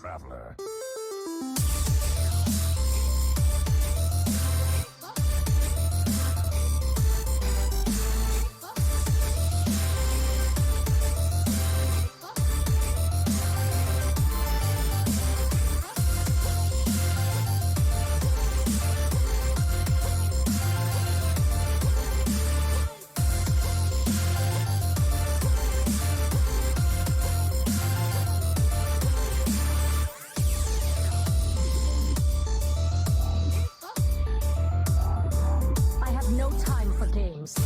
traveler. I have no time for games.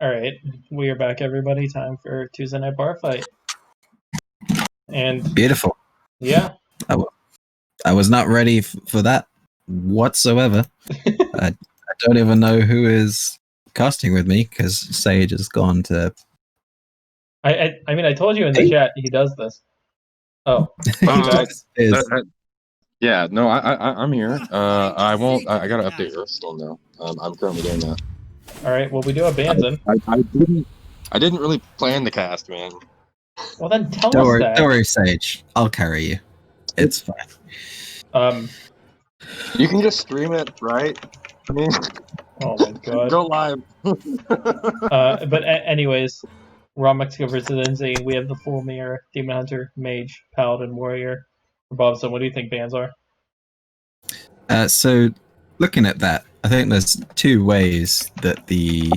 Alright, we are back, everybody. Time for Tuesday Night Bar Fight. And Beautiful. yeah, I was not ready for that whatsoever. I don't even know who is casting with me because Sage has gone to. I mean, I told you in the chat he does this. Oh, Yeah, no, I'm here. I won't. I gotta update Earthstone though. I'm currently doing that. alright, well, we do have bands in. I didn't really plan the cast, man. Well, then tell Don't us worry, that. don't worry, Sage. I'll carry you. It's fine. You can just stream it, right? I mean, Oh my god. go live. But anyways, RonMexico versus Inzi. We have the full mirror, Demon Hunter, Mage, Paladin, Warrior. Rebobson, what do you think bands are? So, looking at that, I think there's two ways that these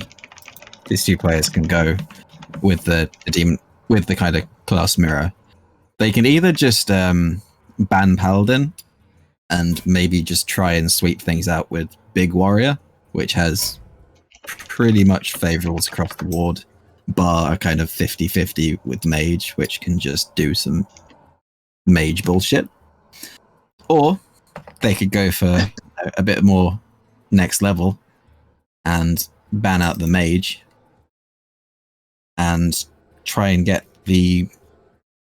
two players can go with the demon with the kind of class mirror. They can either just ban Paladin and maybe just try and sweep things out with Big Warrior, which has pretty much favorables across the board, bar a kind of 50-50 with Mage, which can just do some Mage bullshit. Or they could go for a bit more next level and ban out the Mage and try and get the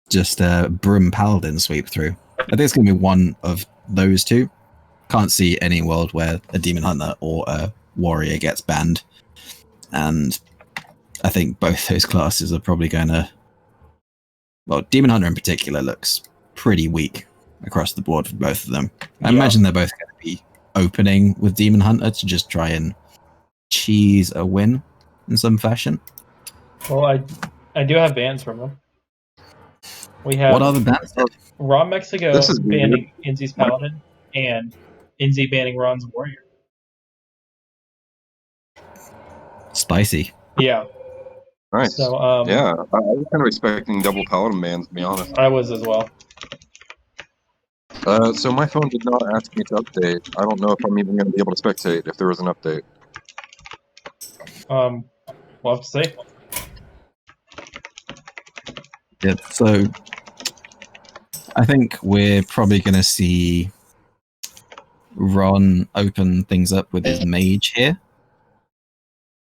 just Broom Paladin sweep through. I think it's going to be one of those two. Can't see any world where a Demon Hunter or a Warrior gets banned. And I think both those classes are probably going to... Well, Demon Hunter in particular looks pretty weak across the board for both of them. I imagine they're both going to be opening with Demon Hunter to just try and cheese a win in some fashion. Well, I do have bans from them. We have What are the bans? RonMexico This is banning Inzi's Paladin and Inzi banning Ron's Warrior. Spicy. Yeah. Nice. So Yeah, I was kind of expecting double Paladin bans, to be honest. I was as well. So my phone did not ask me to update. I don't know if I'm even going to be able to spectate if there was an update. We'll have to see. Yeah, so I think we're probably going to see Ron open things up with his Mage here.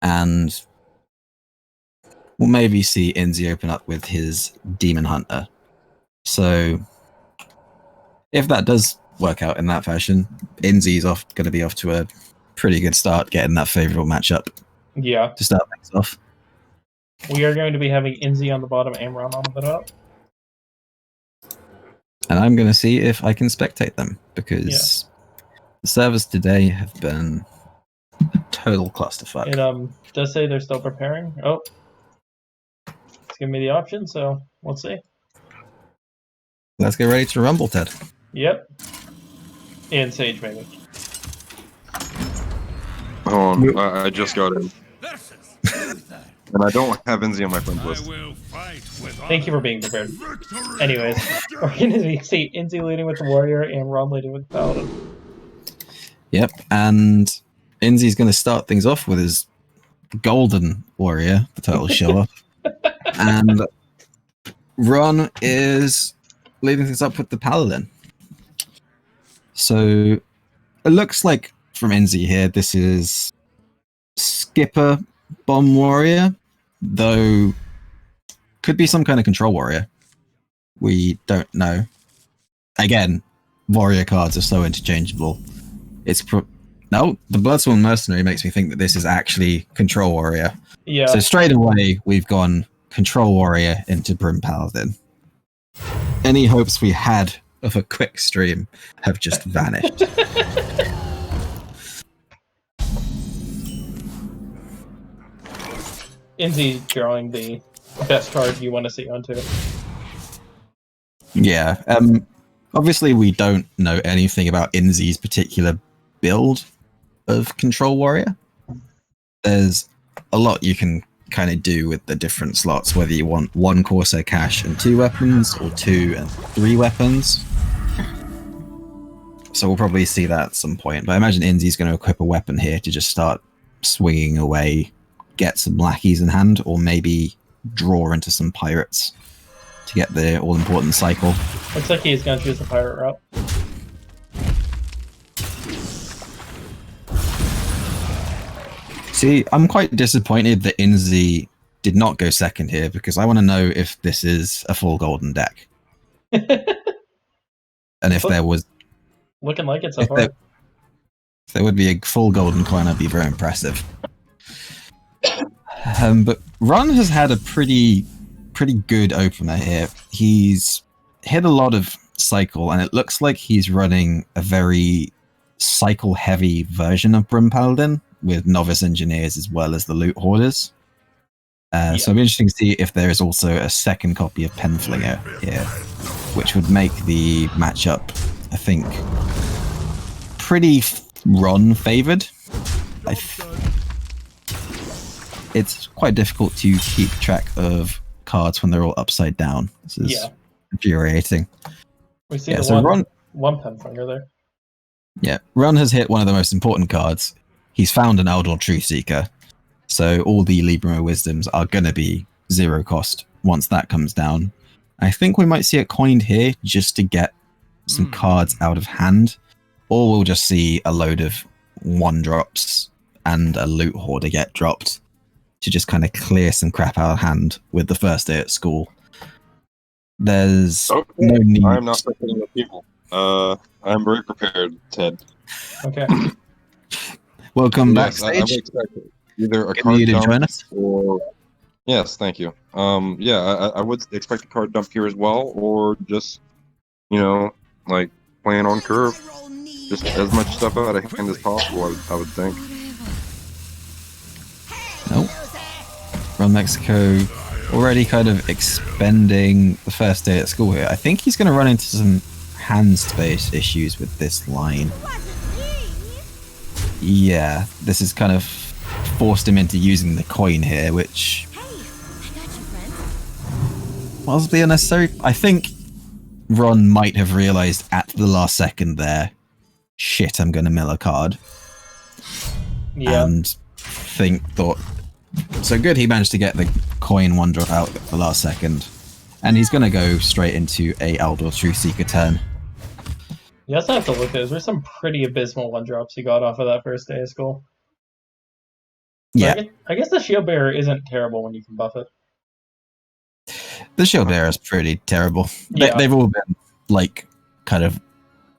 And we'll maybe see Inzi open up with his Demon Hunter. So if that does work out in that fashion, Inzi's going to be off to a pretty good start, getting that favorable matchup Yeah. to start things off. We are going to be having Inzi on the bottom and Ron on the top. And I'm going to see if I can spectate them, because the servers today have been a total clusterfuck. It does say they're still preparing. Oh. It's giving me the option, so we'll see. Let's get ready to rumble, Ted. Yep. And Sage, maybe. Hold on, I just got in. And I don't have Inzi on my friends list. Thank you for being prepared. Anyways, we're going to see Inzi leading with the Warrior and Ron leading with the Paladin. Yep, and Inzi's going to start things off with his Golden Warrior, the total show-off. And Ron is leading things up with the Paladin. So it looks like from Inzi here, this is Skipper Bomb Warrior, though could be some kind of control warrior. We don't know. Again, warrior cards are so interchangeable. It's No, the Bloodsworn Mercenary makes me think that this is actually Control Warrior. Yeah. So straight away, we've gone Control Warrior into Brim Paladin. Any hopes we had of a quick stream have just vanished. Inzi drawing the best card you want to see onto it. Yeah. Obviously, we don't know anything about Inzi's particular build of Control Warrior. There's a lot you can kind of do with the different slots, whether you want 1 Corsair Cash and 2 weapons, or 2 and 3 weapons. So we'll probably see that at some point. But I imagine Inzi's going to equip a weapon here to just start swinging away, get some lackeys in hand, or maybe draw into some pirates to get the all-important cycle. Looks like he's going to choose the pirate route. See, I'm quite disappointed that Inzi did not go second here, because I want to know if this is a full golden deck. And if there was... Looking like it so if far. there, if there would be a full golden coin, I'd be very impressive. But Ron has had a pretty good opener here. He's hit a lot of cycle, and it looks like he's running a very cycle-heavy version of Brim Paladin, with novice engineers as well as the loot hoarders. So it'll be interesting to see if there is also a second copy of Penflinger here, which would make the matchup, I think, pretty Ron-favoured. It's quite difficult to keep track of cards when they're all upside down. This is infuriating. We see so one Penflinger there. Yeah, Ron has hit one of the most important cards. He's found an Eldor Truthseeker, so all the Libra Wisdoms are going to be 0 cost once that comes down. I think we might see it coined here just to get some cards out of hand, or we'll just see a load of 1-drops and a loot hoarder get dropped to just kind of clear some crap out of hand with the first day at school. There's no need... I'm not picking the people. I'm very prepared, Ted. Okay. Welcome yes, backstage. I would expect either a Get card you to dump join us. or... Yes, thank you. I would expect a card dump here as well, or just, like, playing on curve. Just as much stuff out of hand as possible, I would think. Nope. RonMexico already kind of expending the first day at school here. I think he's going to run into some hand space issues with this line. Yeah, this has kind of forced him into using the coin here, which possibly unnecessary. I think Ron might have realized at the last second there, shit, I'm going to mill a card. Yeah. And thought, so good he managed to get the coin 1-drop out at the last second. And he's going to go straight into a Eldor Truthseeker turn. You also have to look at it. There's some pretty abysmal 1-drops he got off of that first day of school. Yeah. I guess the Shield Bearer isn't terrible when you can buff it. The Shield Bearer is pretty terrible. Yeah. They've all been, like, kind of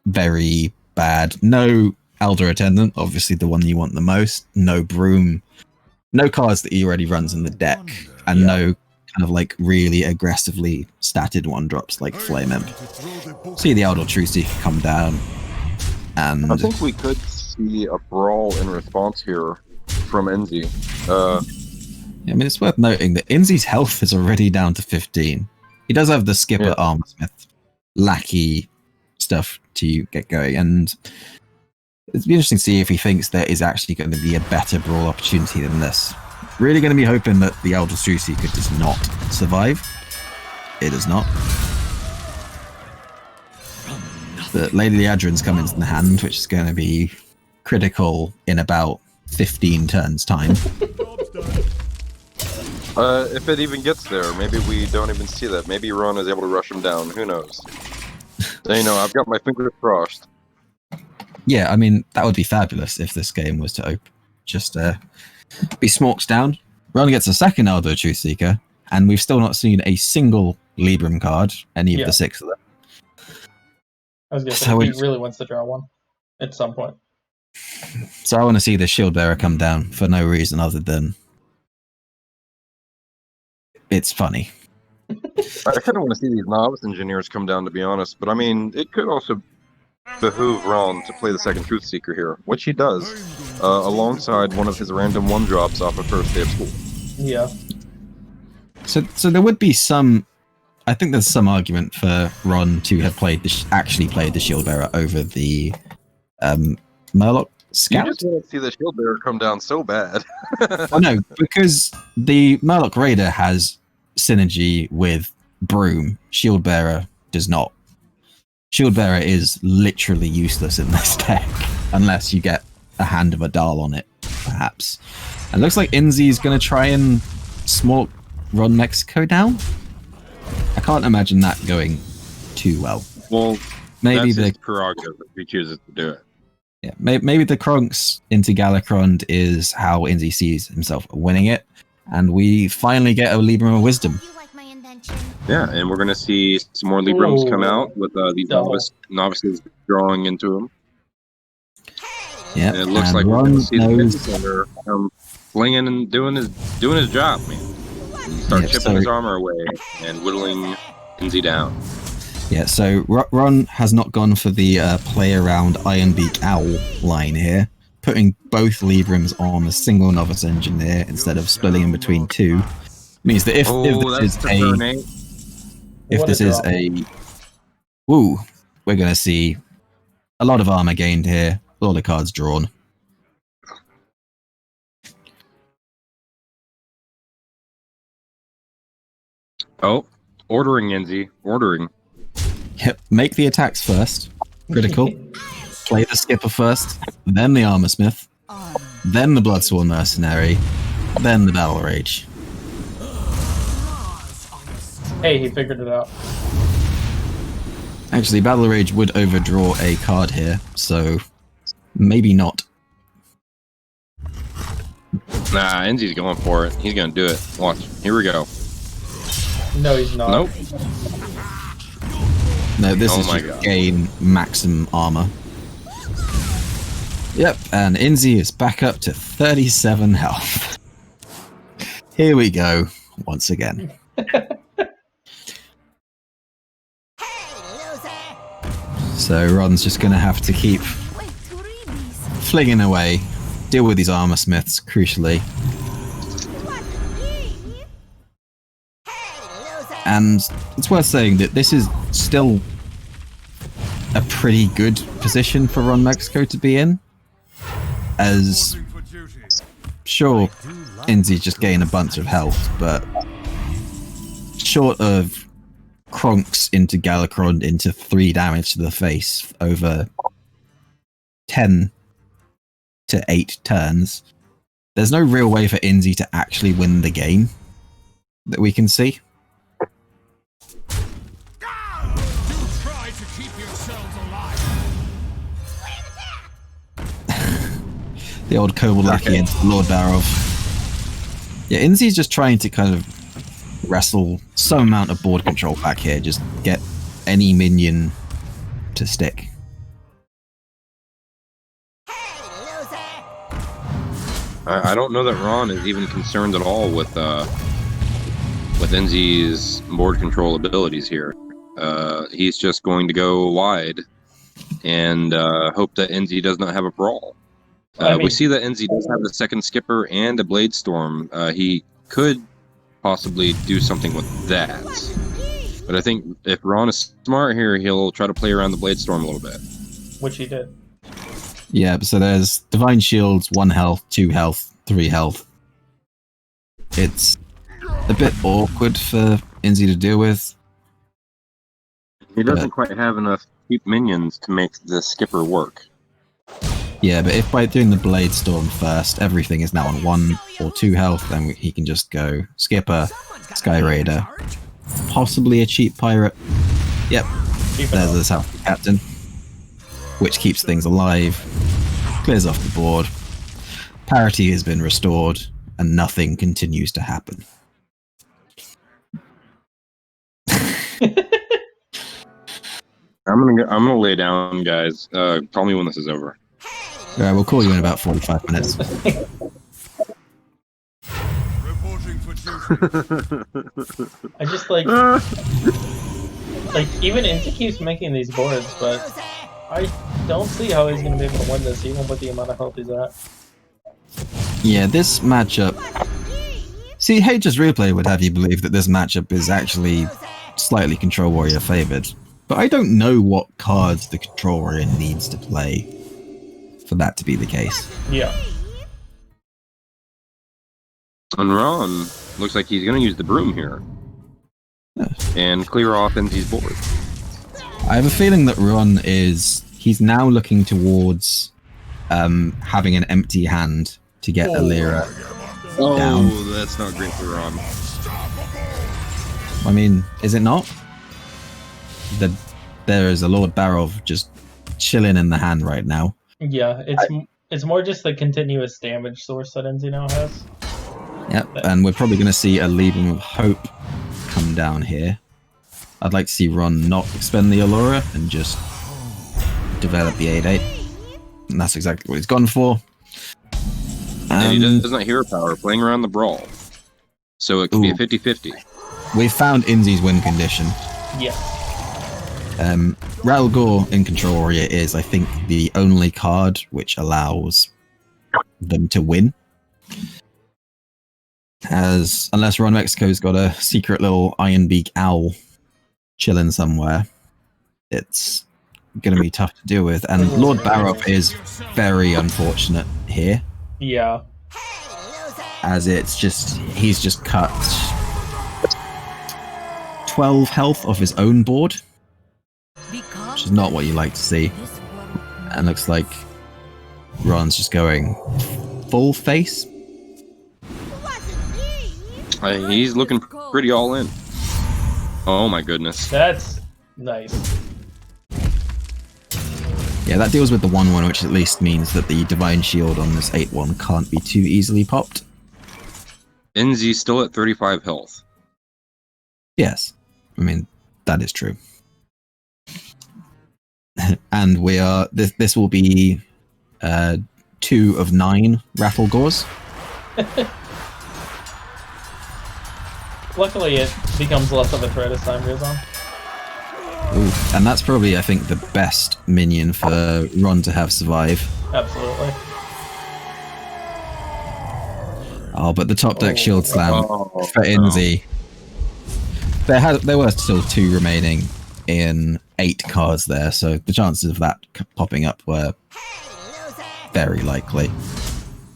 very bad. No Elder Attendant, obviously the one you want the most. No Broom. No cards that he already runs in the deck. And no kind of, like, really aggressively statted 1-drops like Flame Imp. See the Eldor Truthseeker come down. And I think we could see a brawl in response here from Inzi. I mean, it's worth noting that Inzi's health is already down to 15. He does have the Skipper Armorsmith lackey stuff to get going, and it'd be interesting to see if he thinks there is actually going to be a better brawl opportunity than this. Really going to be hoping that the Eldor Truthseeker does not survive. It does not. But Lady Liadrin's come into the hand, which is going to be critical in about 15 turns' time. If it even gets there, maybe we don't even see that. Maybe Ron is able to rush him down. Who knows? I've got my fingers crossed. Yeah, I mean, that would be fabulous if this game was to just be smoked down. Ron gets a second Eldor Truthseeker, and we've still not seen a single Libram card, any of the 6 of them. I was going to say, So he really wants to draw one at some point. So I want to see the shield bearer come down for no reason other than it's funny. I kind of want to see these novice engineers come down, to be honest. But I mean, it could also behoove Ron to play the second Truth Seeker here, which he does, alongside one of his random one drops off of first day of school. Yeah. So there would be some. I think there's some argument for Ron to have actually played the shield bearer over the Murloc Scout. You just want to see the shield bearer come down so bad. Oh no, because the Murloc Raider has synergy with Broom. Shield bearer does not. Shield bearer is literally useless in this deck unless you get a Hand of Adal on it, perhaps. And looks like Inzi is going to try and small RonMexico down. I can't imagine that going too well. Well, maybe that's the his prerogative if he chooses to do it. Yeah, maybe the Kronks into Galakrond is how Inzi sees himself winning it, and we finally get a Libram of Wisdom. Yeah, and we're going to see some more Librams come Ooh. out with these Double. novices drawing into them. Yeah, And it looks like we're going to see the Defender flinging and doing his job, man. And start Yeah, chipping his armor away and whittling Inzi down. Yeah, so Ron has not gone for the play around Ironbeak Owl line here, putting both Librams on a single novice engineer instead of splitting in between two. Means that if this is a woo, we're going to see a lot of armor gained here, a lot of cards drawn. Oh, ordering Inzi, ordering. Yep, make the attacks first. Critical. Play the skipper first, then the armor smith, then the Bloodsworn mercenary, then the battle rage. Hey, he figured it out. Actually, battle rage would overdraw a card here, so maybe not. Nah, Inzi's going for it. He's going to do it. Watch. Here we go. No, he's not. Nope. No, this Oh is my just God. gain maximum armor. Yep, and Inzi is back up to 37 health. Here we go, once again. So Ron's just going to have to keep flinging away, deal with these armor smiths, crucially. And it's worth saying that this is still a pretty good position for RonMexico to be in. As, sure, Inzi just gain a bunch of health, but short of Kronks into Galakrond into 3 damage to the face over 10 to 8 turns, there's no real way for Inzi to actually win the game that we can see. The old Kobolaki into Lord Barov. Yeah, Inzi's just trying to kind of wrestle some amount of board control back here, just get any minion to stick. I don't know that Ron is even concerned at all with Inzi's board control abilities here. He's just going to go wide and hope that Inzi does not have a brawl. We see that Inzi does have the second skipper and a blade storm. He could possibly do something with that. But I think if Ron is smart here, he'll try to play around the blade storm a little bit. Which he did. Yeah, so there's Divine Shields, 1 health, 2 health, 3 health. It's a bit awkward for Inzi to deal with. He doesn't quite have enough cheap minions to make the skipper work. Yeah, but if by doing the Blade Storm first, everything is now on 1 or 2 health, then he can just go Skipper, Sky Raider, possibly a cheap pirate. Yep, there's the South Captain, which keeps things alive, clears off the board. Parity has been restored, and nothing continues to happen. I'm gonna lay down, guys. Call me when this is over. Alright, we'll call you in about 45 minutes. I just like even Inzi keeps making these boards, but I don't see how he's gonna be able to win this even with the amount of health he's at. Yeah, this matchup... See, H's replay would have you believe that this matchup is actually slightly Control Warrior favored. But I don't know what cards the Control Warrior needs to play for that to be the case. Yeah. And Ron looks like he's going to use the broom here. Yeah. And clear off Inzi's board. I have a feeling that Ron he's now looking towards having an empty hand to get Alira down. Oh, that's not great for Ron. I mean, is it not? There is a Lord Barov just chilling in the hand right now. Yeah, it's more just the continuous damage source that Inzi now has. Yep, and we're probably going to see a Libram of Hope come down here. I'd like to see Ron not expend the Allura and just develop the 8/8. And that's exactly what he's gone for. And he does not hero power, playing around the brawl. So it could be a 50-50. We found Inzi's win condition. Yeah. Rattle Gore in Control Warrior is, I think, the only card which allows them to win. Unless RonMexico's got a secret little Ironbeak owl chilling somewhere, it's going to be tough to deal with. And Lord Barov is very unfortunate here. Yeah. As he's just cut 12 health off his own board, which is not what you like to see. And looks like Ron's just going full face. He's looking pretty all in. Oh my goodness. That's nice. Yeah, that deals with the 1/1, which at least means that the Divine Shield on this 8/1 can't be too easily popped. Inzi's still at 35 health. Yes. I mean, that is true. And we are... This will be 2 of 9 Raffle Gores. Luckily, it becomes less of a threat as time goes on. Ooh, and that's probably, I think, the best minion for Ron to have survive. Absolutely. Oh, but the top deck shield slam for no. Inzi. There were still 2 remaining in 8 cards there, so the chances of that popping up were very likely.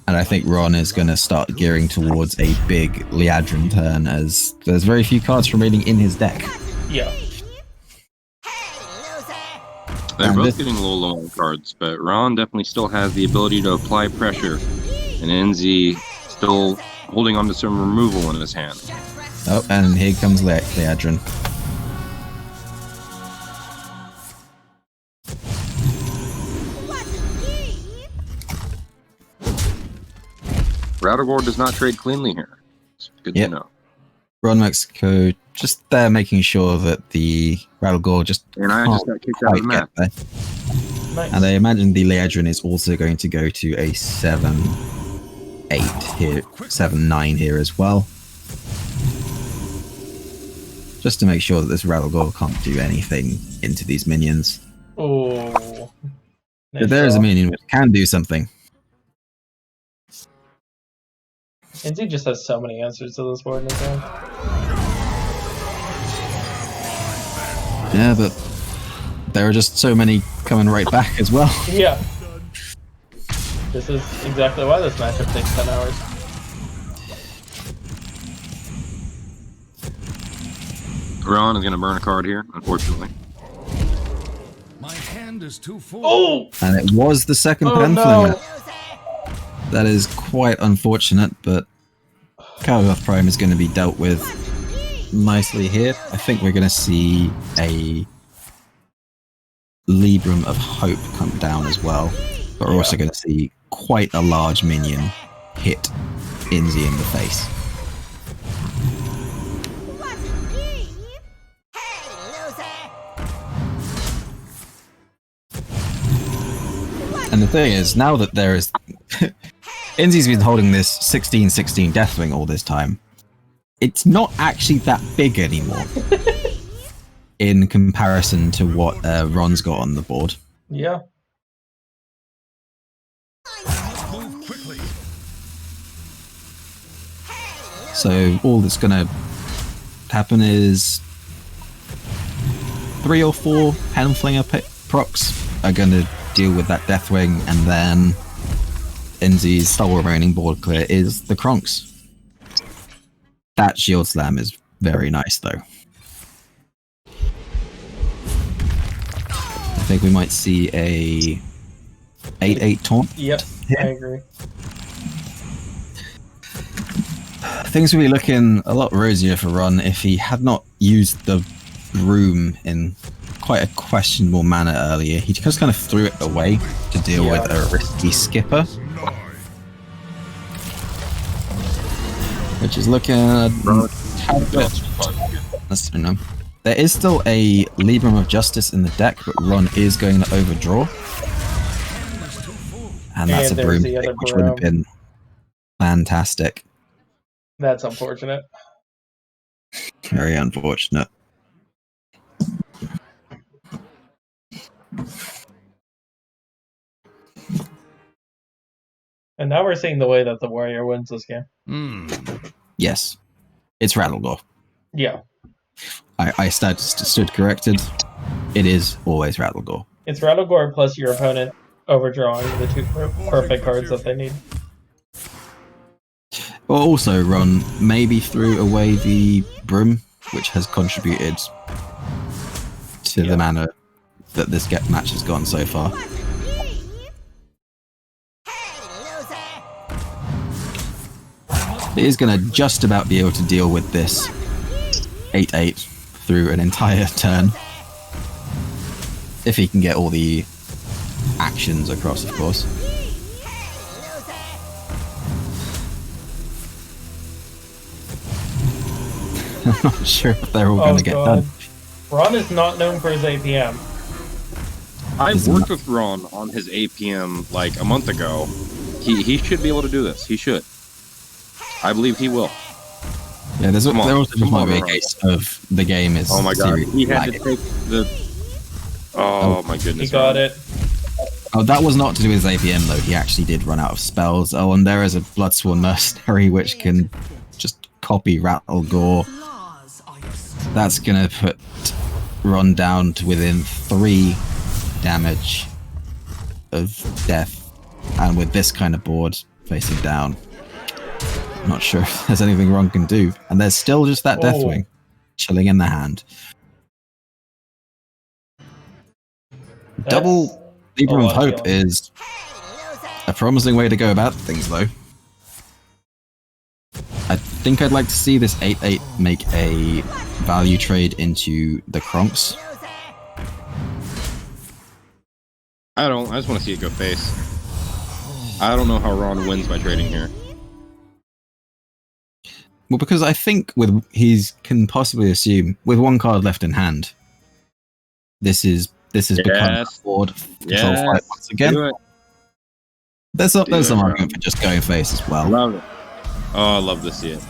And I think Ron is going to start gearing towards a big Liadrin turn, as there's very few cards remaining in his deck. Yeah. They're both getting a little low on cards, but Ron definitely still has the ability to apply pressure, and Inzi still holding on to some removal in his hand. Oh, and here comes Liadrin. Radagor does not trade cleanly here. It's good to know. RonMexico just there making sure that the Radagor just and I just got kicked out of the map. Nice. And I imagine the Liadrin is also going to go to a 7/8 here, 7/9 here as well. Just to make sure that this Radagor can't do anything into these minions. Oh. But there is a minion which can do something. Inzi just has so many answers to this board in his hand. Yeah, but there are just so many coming right back as well. Yeah. This is exactly why this matchup takes 10 hours. Ron is going to burn a card here, unfortunately. My hand is too full. Oh! And it was the second pen flinger. That is quite unfortunate, but Kargoth Prime is going to be dealt with nicely here. I think we're going to see a Libram of Hope come down as well. But we're also going to see quite a large minion hit Inzi in the face. And the thing is, now that there is... Inzi's been holding this 16-16 Deathwing all this time. It's not actually that big anymore. In comparison to what Ron's got on the board. Yeah. Move quickly. So all that's going to happen is 3 or 4 Handflinger procs are going to deal with that Deathwing, and then Inzi's sole remaining board clear is the Kronks. That Shield Slam is very nice, though. I think we might see a 8-8 taunt. Yep, I agree. Things would be looking a lot rosier for Ron if he had not used the broom in quite a questionable manner earlier. He just kind of threw it away to deal with a risky skipper. Which is looking a bit... Let's know. There is still a Libram of Justice in the deck, but Ron is going to overdraw. And that's a broom, which would have been fantastic. That's unfortunate. Very unfortunate. And now we're seeing the way that the warrior wins this game. Yes. It's Rattlegore. Yeah. I stood corrected. It is always Rattlegore. It's Rattlegore plus your opponent overdrawing the 2 perfect cards that they need. Well, also, Ron maybe threw away the broom, which has contributed to the manner that this match has gone so far. It is going to just about be able to deal with this 8-8 through an entire turn. If he can get all the actions across, of course. I'm not sure if they're all going to get done. Ron is not known for his APM. I worked with Ron on his APM like a month ago. He should be able to do this. He should. I believe he will. Yeah, there also might be a case of the game is. Oh my god, he had to take the. Oh my goodness. He got it. Oh, that was not to do with his APM though. He actually did run out of spells. Oh, and there is a Bloodsworn Mercenary which can just copy Rattlegore. That's gonna put Ron down to within 3 damage of death, and with this kind of board facing down, I'm not sure if there's anything Ron can do. And there's still just that Deathwing chilling in the hand. Double Libram of Hope is a promising way to go about things, though. I think I'd like to see this 8-8 make a value trade into the Kronks. I just want to see it go face. I don't know how Ron wins by trading here. Well, because I think can possibly assume with 1 card left in hand, this is become a board control fight once again. There's some argument for just going face as well. Love it. Oh, I love to see it.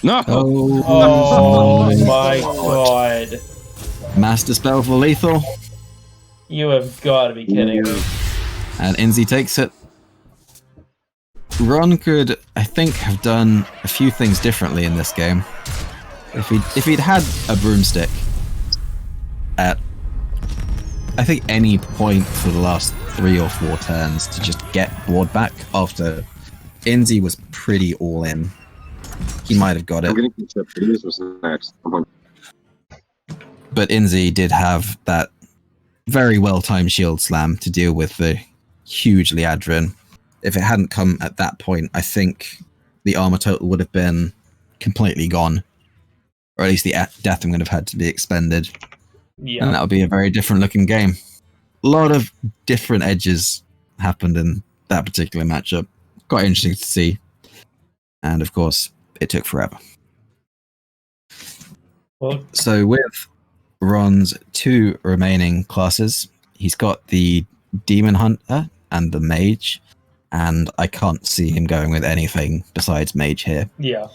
No! Oh my god. Master Spell for lethal. You have got to be kidding me. And Inzi takes it. Ron could, I think, have done a few things differently in this game. If he'd had a broomstick at, I think, any point for the last 3 or 4 turns to just get board back after Inzi was pretty all in, he might have got it. But Inzi did have that very well-timed shield slam to deal with the huge Liadrin. If it hadn't come at that point, I think the armor total would have been completely gone. Or at least the death would have had to be expended. Yeah. And that would be a very different looking game. A lot of different edges happened in that particular matchup. Quite interesting to see. And of course, it took forever. Well, so with Ron's 2 remaining classes, he's got the Demon Hunter and the Mage, and I can't see him going with anything besides Mage here. Yeah.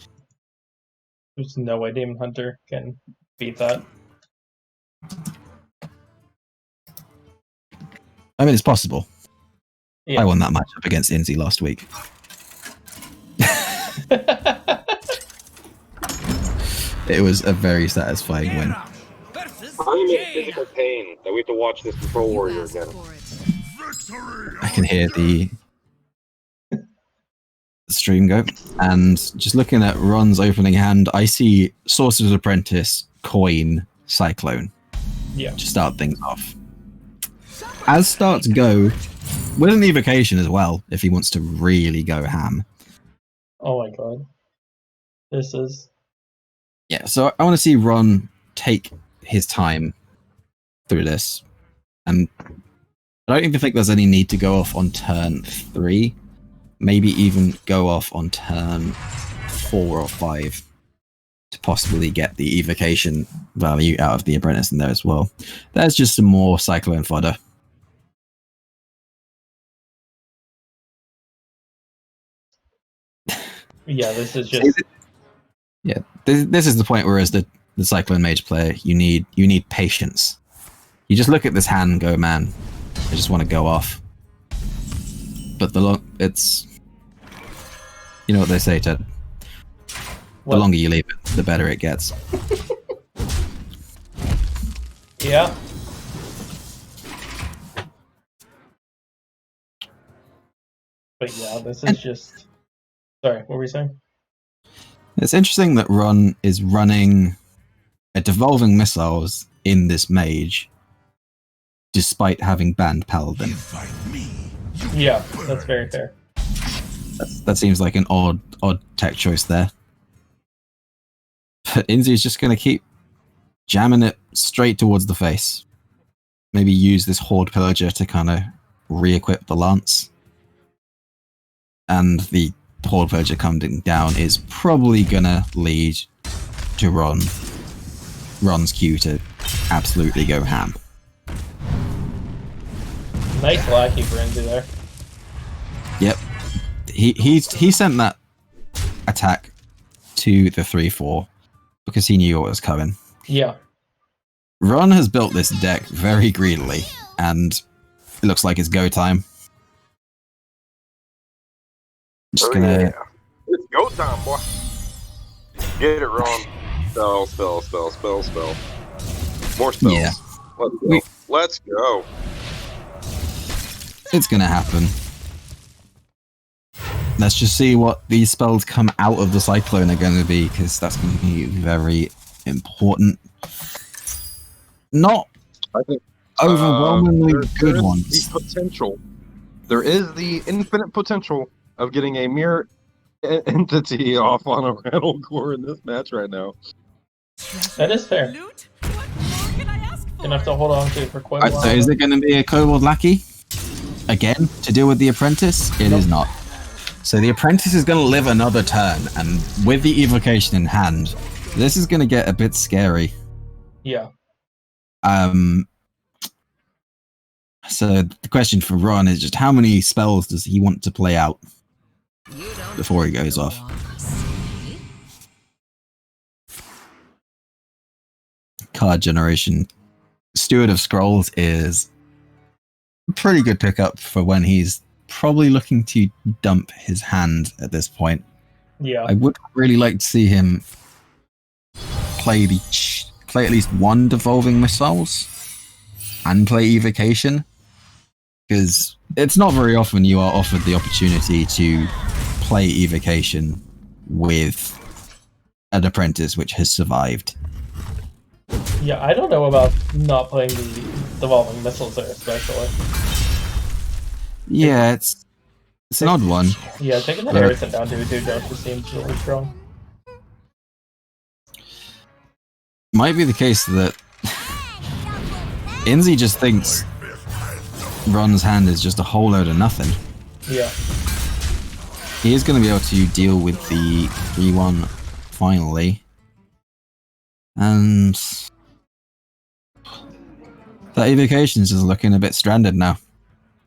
There's no way Demon Hunter can beat that. I mean, it's possible. Yeah. I won that matchup against Inzi last week. It was a very satisfying win. I'm in physical pain that we have to watch this Control Warrior again. I can hear the stream go. And just looking at Ron's opening hand, I see Sorcerer's Apprentice, Coin, Cyclone. Yeah. To start things off. As starts go, with an evocation as well, if he wants to really go ham. Oh my god. This is... Yeah, so I want to see Ron take his time through this. And I don't even think there's any need to go off on turn 3. Maybe even go off on turn 4 or 5 to possibly get the evocation value out of the Apprentice in there as well. There's just some more Cyclone fodder. Yeah, this is just... Yeah, this is the point where as the Cyclone Mage player, you need patience. You just look at this hand and go, man, I just want to go off. But it's... You know what they say, Ted? What? The longer you leave it, the better it gets. Yeah. But yeah, this is just... Sorry, what were you saying? It's interesting that Ron is running a devolving missiles in this mage, despite having banned Paladin. Yeah, that's very fair. That seems like an odd tech choice there. But Inzi is just going to keep jamming it straight towards the face. Maybe use this Horde Pillager to kind of re-equip the Lance. And the Horde Pillager coming down is probably going to lead to Ron's cue to absolutely go ham. Nice lackey for Inzi there. Yep. He sent that attack to the 3-4 because he knew what was coming. Yeah. Ron has built this deck very greedily, and it looks like it's go time. Just gonna... Yeah. It's go time, boy. Get it, Ron. Spell. More spells. Yeah. Let's go. It's gonna happen. Let's just see what these spells come out of the Cyclone are going to be, because that's going to be very important. Not I think overwhelmingly good there is ones. The potential. There is the infinite potential of getting a mirror entity off on a rattle core in this match right now. That is fair. Gonna have to hold on to it for quite a while. So is it going to be a Kobold Lackey? Again, to deal with the Apprentice? It is not. So the Apprentice is going to live another turn, and with the evocation in hand, this is going to get a bit scary. Yeah. So the question for Ron is just how many spells does he want to play out before he goes off? Card generation. Steward of Scrolls is a pretty good pickup for when he's probably looking to dump his hand at this point. Yeah. I would really like to see him play at least one Devolving Missiles and play Evocation, because it's not very often you are offered the opportunity to play Evocation with an Apprentice which has survived. Yeah, I don't know about not playing the Devolving Missiles there, especially. Yeah, it's an odd one. Yeah, taking the Harrison down to a 2-drop just seems really strong. Might be the case that Inzi just thinks Ron's hand is just a whole load of nothing. Yeah. He is going to be able to deal with the 3-1 finally. And that evocation is just looking a bit stranded now.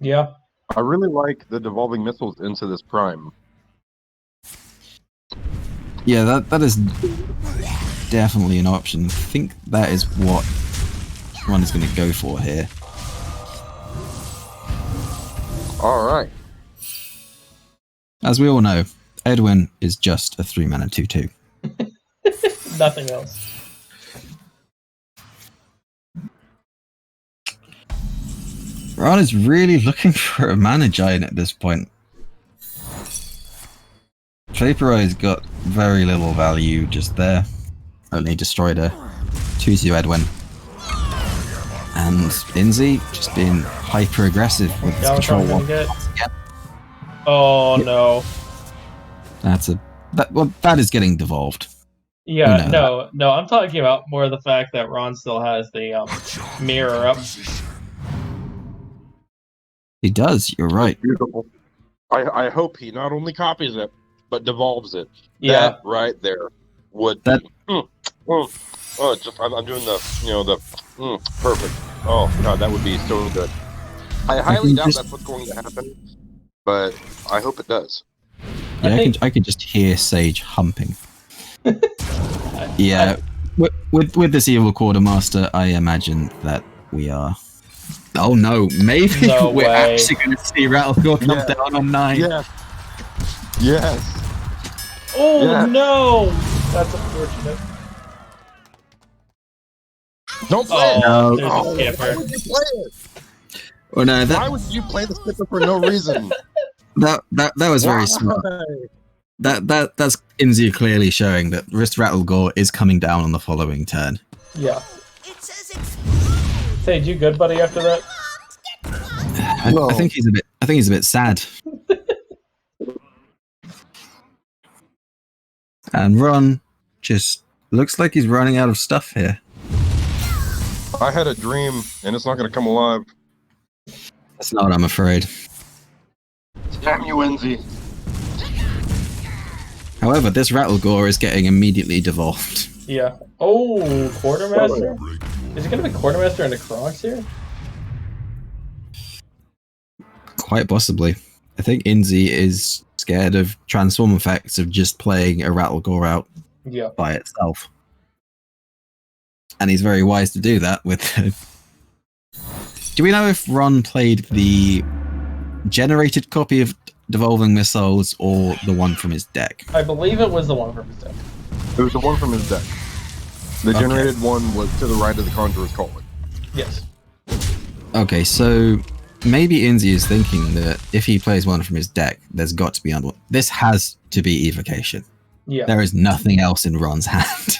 Yeah. I really like the devolving missiles into this prime. Yeah, that is definitely an option. I think that is what one is going to go for here. All right. As we all know, Edwin is just a 3-mana 2/2. Nothing else. Ron is really looking for a mana giant at this point. Vaporite's got very little value just there. Only destroyed a 2/2 Edwin. And Inzi just being hyper aggressive with his control one. Oh no. That is getting devolved. Yeah, no, I'm talking about more the fact that Ron still has the mirror up. He does, you're right. Beautiful. I hope he not only copies it, but devolves it. Yeah. That right there would be. Oh, I'm doing the perfect. Oh god, that would be so good. I highly doubt that's what's going to happen, but I hope it does. Yeah, I could just hear Sage humping. Yeah, with this evil quartermaster, I imagine that we are. Oh no, maybe we're actually going to see Rattlegore come down on 9. Yes. Yes. Oh no, that's unfortunate. Don't play it. No. There's a Why would you play it? Oh no, Why would you play the skipper for no reason? that was very smart. That's Inzi clearly showing that Wrist Rattlegore is coming down on the following turn. Yeah. Sage, you good, buddy? After that, I think he's a bit sad. And Ron just looks like he's running out of stuff here. I had a dream, and it's not going to come alive. That's not, I'm afraid. Damn you, Inzi. However, this Rattlegore is getting immediately devolved. yeah. Oh, Quartermaster. Is it going to be Quartermaster and the Kronks here? Quite possibly. I think Inzi is scared of transform effects of just playing a Rattlegore out by itself. And he's very wise to do that with... Do we know if Ron played the generated copy of Devolving Missiles or the one from his deck? I believe it was the one from his deck. It was the one from his deck. The generated one was to the right of the Conjurer's Calling. Yes. Okay, so maybe Inzi is thinking that if he plays one from his deck, there's got to be another one. This has to be Evocation. Yeah. There is nothing else in Ron's hand.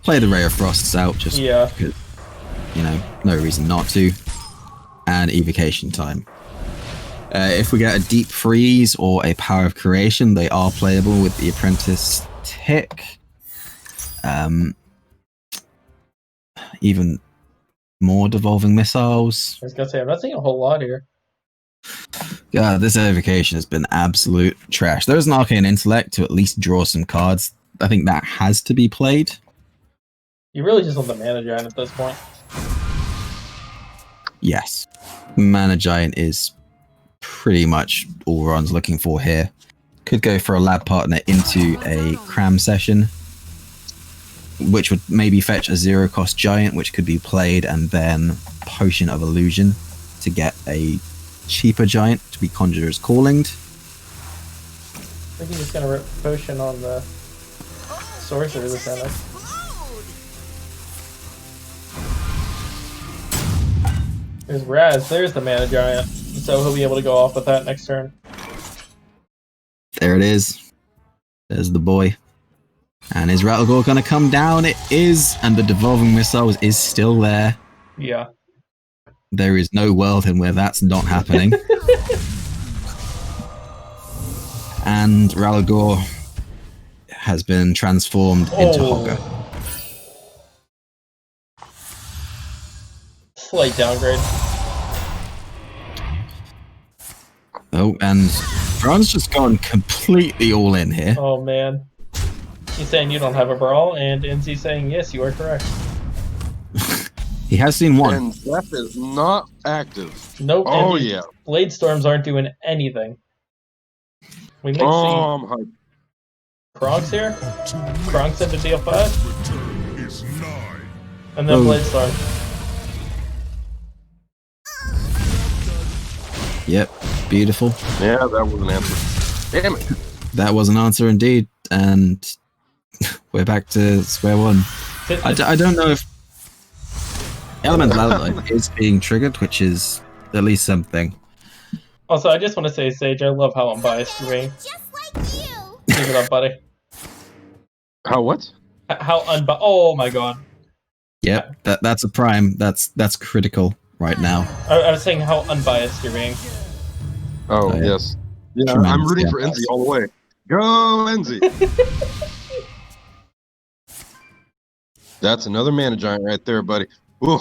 Play the Ray of Frosts out just because, no reason not to. And Evocation time. If we get a Deep Freeze or a Power of Creation, they are playable with the Apprentice Tick. Even more Devolving Missiles. I was going to say, I'm not seeing a whole lot here. Yeah, this Evocation has been absolute trash. There's an Arcane Intellect to at least draw some cards. I think that has to be played. You really just want the Mana Giant at this point. Yes. Mana Giant is pretty much all Ron's looking for here. Could go for a Lab Partner into a Cram Session, which would maybe fetch a 0-cost Giant, which could be played, and then Potion of Illusion to get a cheaper Giant to be Conjurer's Callinged. I think he's just going to rip Potion on the Sorcerer this time. There's Raz, there's the Mana Giant, so he'll be able to go off with that next turn. There it is. There's the boy. And is Rattlegore going to come down? It is, and the Devolving Missile is still there. Yeah. There is no world in where that's not happening. And Rattlegore has been transformed into Hogger. Slight downgrade. Oh, and Ron's just gone completely all in here. Oh man. He's saying you don't have a brawl, and Inzi saying yes, you are correct. He has seen one. And Zeph is not active. Nope. Oh, and yeah. Blade Storms aren't doing anything. We may see I'm hyped. Kronk's here. Kronk's at the deal 5. Return is nigh. And then Oh. Blade Storm. Yep, beautiful. Yeah, that was an answer. Damn it. That was an answer indeed, and we're back to square one. I don't know if Elemental Ally is being triggered, which is at least something. Also, I just want to say, Sage, I love how unbiased you're being. Just like you. Keep it up, buddy. How what? How unbiased. Oh my god. Yep, that's a prime. That's critical right now. I was saying how unbiased you're being. Oh, yeah. yes. Yeah, Tremendous, I'm rooting yeah. for Inzi all the way. Go, Inzi! That's another mana giant right there, buddy. Ooh.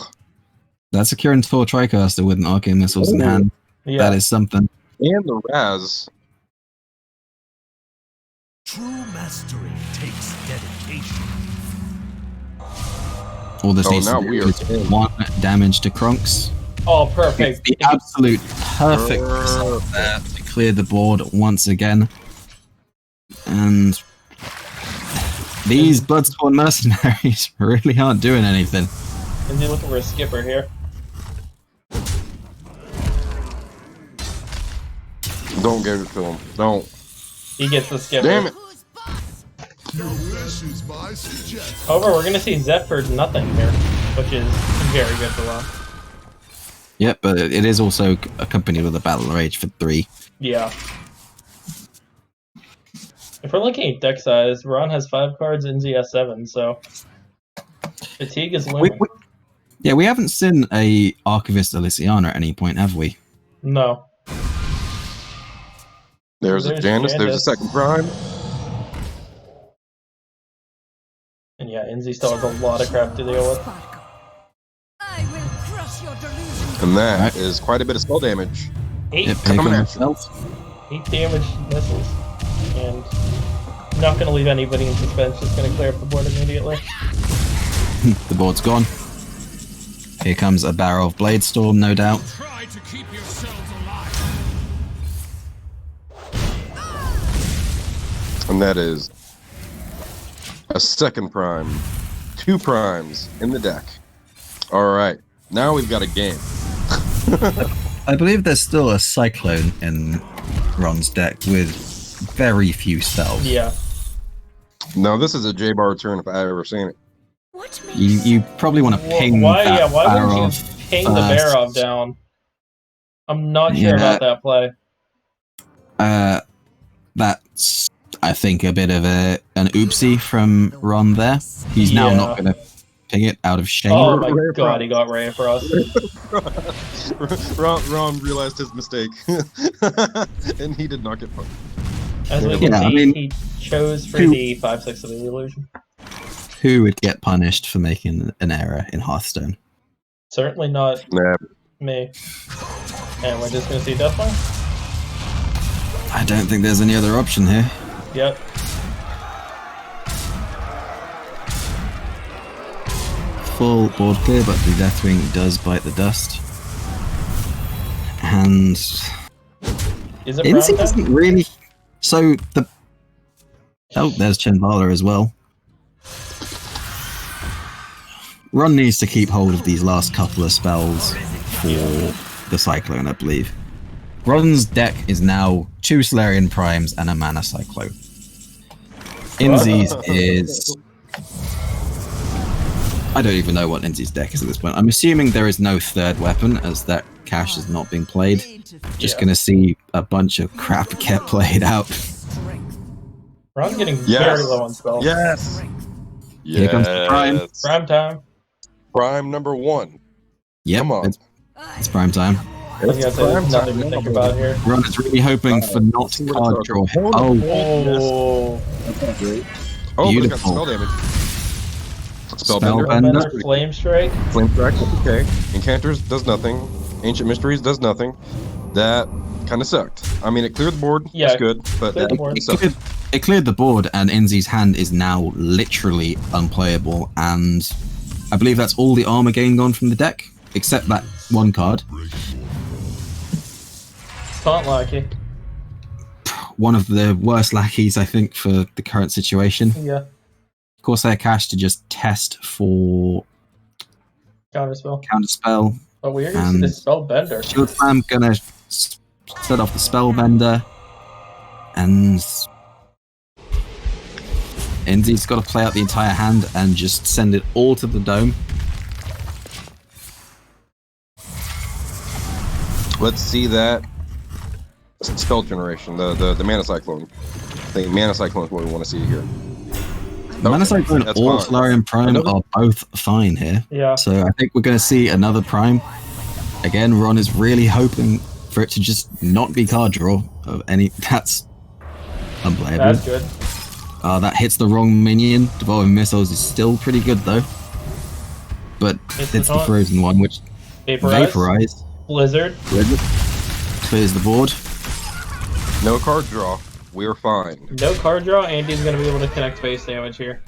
That's a Kieran Tor Tricaster with an Arcane Missiles in hand. Yeah. That is something. And the Raz. True mastery takes dedication. All this Oh, needs now to we do are is in. 1 damage to Kronks. Oh, It's perfect. the absolute perfect result there to clear the board once again. And these Bloodsworn mercenaries really aren't doing anything. Inzi looking for a skipper here. Don't give it to him. Don't. He gets the skipper. Damn it. Who's boss? Your wish is my suggestion. However, we're going to see Zep for nothing here, which is very good for Ron. Yep, but it is also accompanied with a Battle Rage for 3. Yeah. If we're looking at deck size, Ron has 5 cards, Inzi has 7, so fatigue is looming. Yeah, we haven't seen a Archivist Elysiana at any point, have we? No. There's a There's Janus. There's a Janus. second prime. And yeah, Inzi still has a lot of crap to deal with. I will crush your delusions. And that Right. is quite a bit of spell damage. 8, Yep, here Coming comes at you. myself. 8 damage missiles. And not going to leave anybody in suspense, just going to clear up the board immediately. The board's gone. Here comes a barrel of Blade Storm, no doubt. Try to keep yourselves alive. And that is a second prime. 2 primes in the deck. Alright. Now we've got a game. I believe there's still a Cyclone in Ron's deck with very few spells. Yeah. Now this is a J-bar turn if I've ever seen it. What makes You probably want to ping Why, that why barrel wouldn't you ping the first. Barov down? I'm not sure Yeah. about that play. That's, I think, a bit of an oopsie from Ron there. He's now Yeah. not going to ping it out of shame. Oh my Ray god, Frost. he got Ray Frost. Ron realized his mistake. And he did not get punished. As we can Yeah, see, I mean, he chose for who- the 5/6 of the illusion. Who would get punished for making an error in Hearthstone? Certainly not Nah. me. And we're just gonna see Deathfire? I don't think there's any other option here. Yep. Full board clear, but the Deathwing does bite the dust. And Is it Inzi brown doesn't time? really. So the. Oh, there's Chenvala as well. Ron needs to keep hold of these last couple of spells for the Cyclone, I believe. Ron's deck is now 2 Solarian Primes and a Mana Cyclone. Inzi's is. I don't even know what Inzi's deck is at this point. I'm assuming there is no third weapon, as that cache is not being played. Just Yeah. gonna see a bunch of crap get played out. Ron's getting Yes. very low on spells. Yes. Here comes the prime. Yes. Prime time. Prime number 1. Yep, Come on. it's prime time. I was gonna say there's nothing to think about here. Ron is really hoping for not card draw. Oh, Oh, Oh, but it's got Beautiful. spell damage. Spellbender. Spellbender. Bender, Flame Strike. Flame Strike, okay. Encounters does nothing. Ancient Mysteries does nothing. That kind of sucked. I mean, it cleared the board. Yeah, That's good, but cleared that the board. it sucked. could, it cleared the board, and Inzi's hand is now literally unplayable, and I believe that's all the armor gain gone from the deck, except that one card. It's not lucky. One of the worst lackeys, I think, for the current situation. Yeah. Corsair Cash to just test for Counterspell. Counterspell. But we're gonna see the Spellbender. Shield Slam gonna set off the Spellbender, and Inzi's got to play out the entire hand and just send it all to the dome. Let's see that spell generation, the Mana Cyclone. I think Mana Cyclone is what we want to see here. Mana Cyclone that's or fine. Solarium Prime are both fine here. Yeah. So I think we're going to see another Prime. Again, Ron is really hoping for it to just not be card draw of any. That's unplayable. That's good. That hits the wrong minion. Devolving Missiles is still pretty good though. But It's it's the not- frozen one, which Vaporize. Blizzard. Clears the board. No card draw. We're fine. No card draw. Andy's gonna be able to connect base damage here.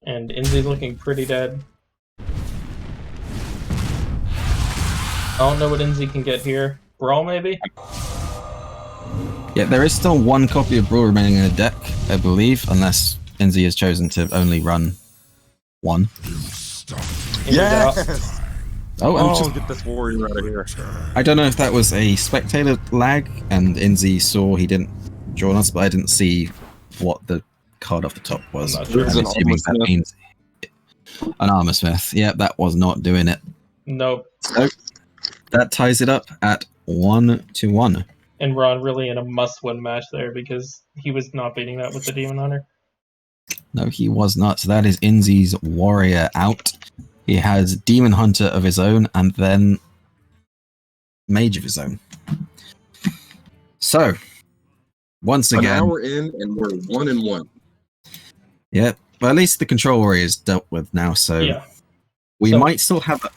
And Inzi's looking pretty dead. I don't know what Inzi can get here. Brawl maybe? Yeah, there is still one copy of Brawl remaining in the deck, I believe, unless Inzi has chosen to only run one. Inzi's out. Oh, and just, get this warrior out of here. I don't know if that was a spectator lag and Inzi saw he didn't join us, but I didn't see what the card off the top was. I'm not sure. I'm assuming that means an Armor Smith. Yeah, that was not doing it. Nope. So that ties it up at 1-1. And Ron really in a must-win match there because he was not beating that with the Demon Hunter. No, he was not. So that is Inzi's warrior out. He has Demon Hunter of his own and then Mage of his own. So, once An again, hour in and we're 1-1. yeah, but at least the Control Warrior is dealt with now, so Yeah. we So- might still have But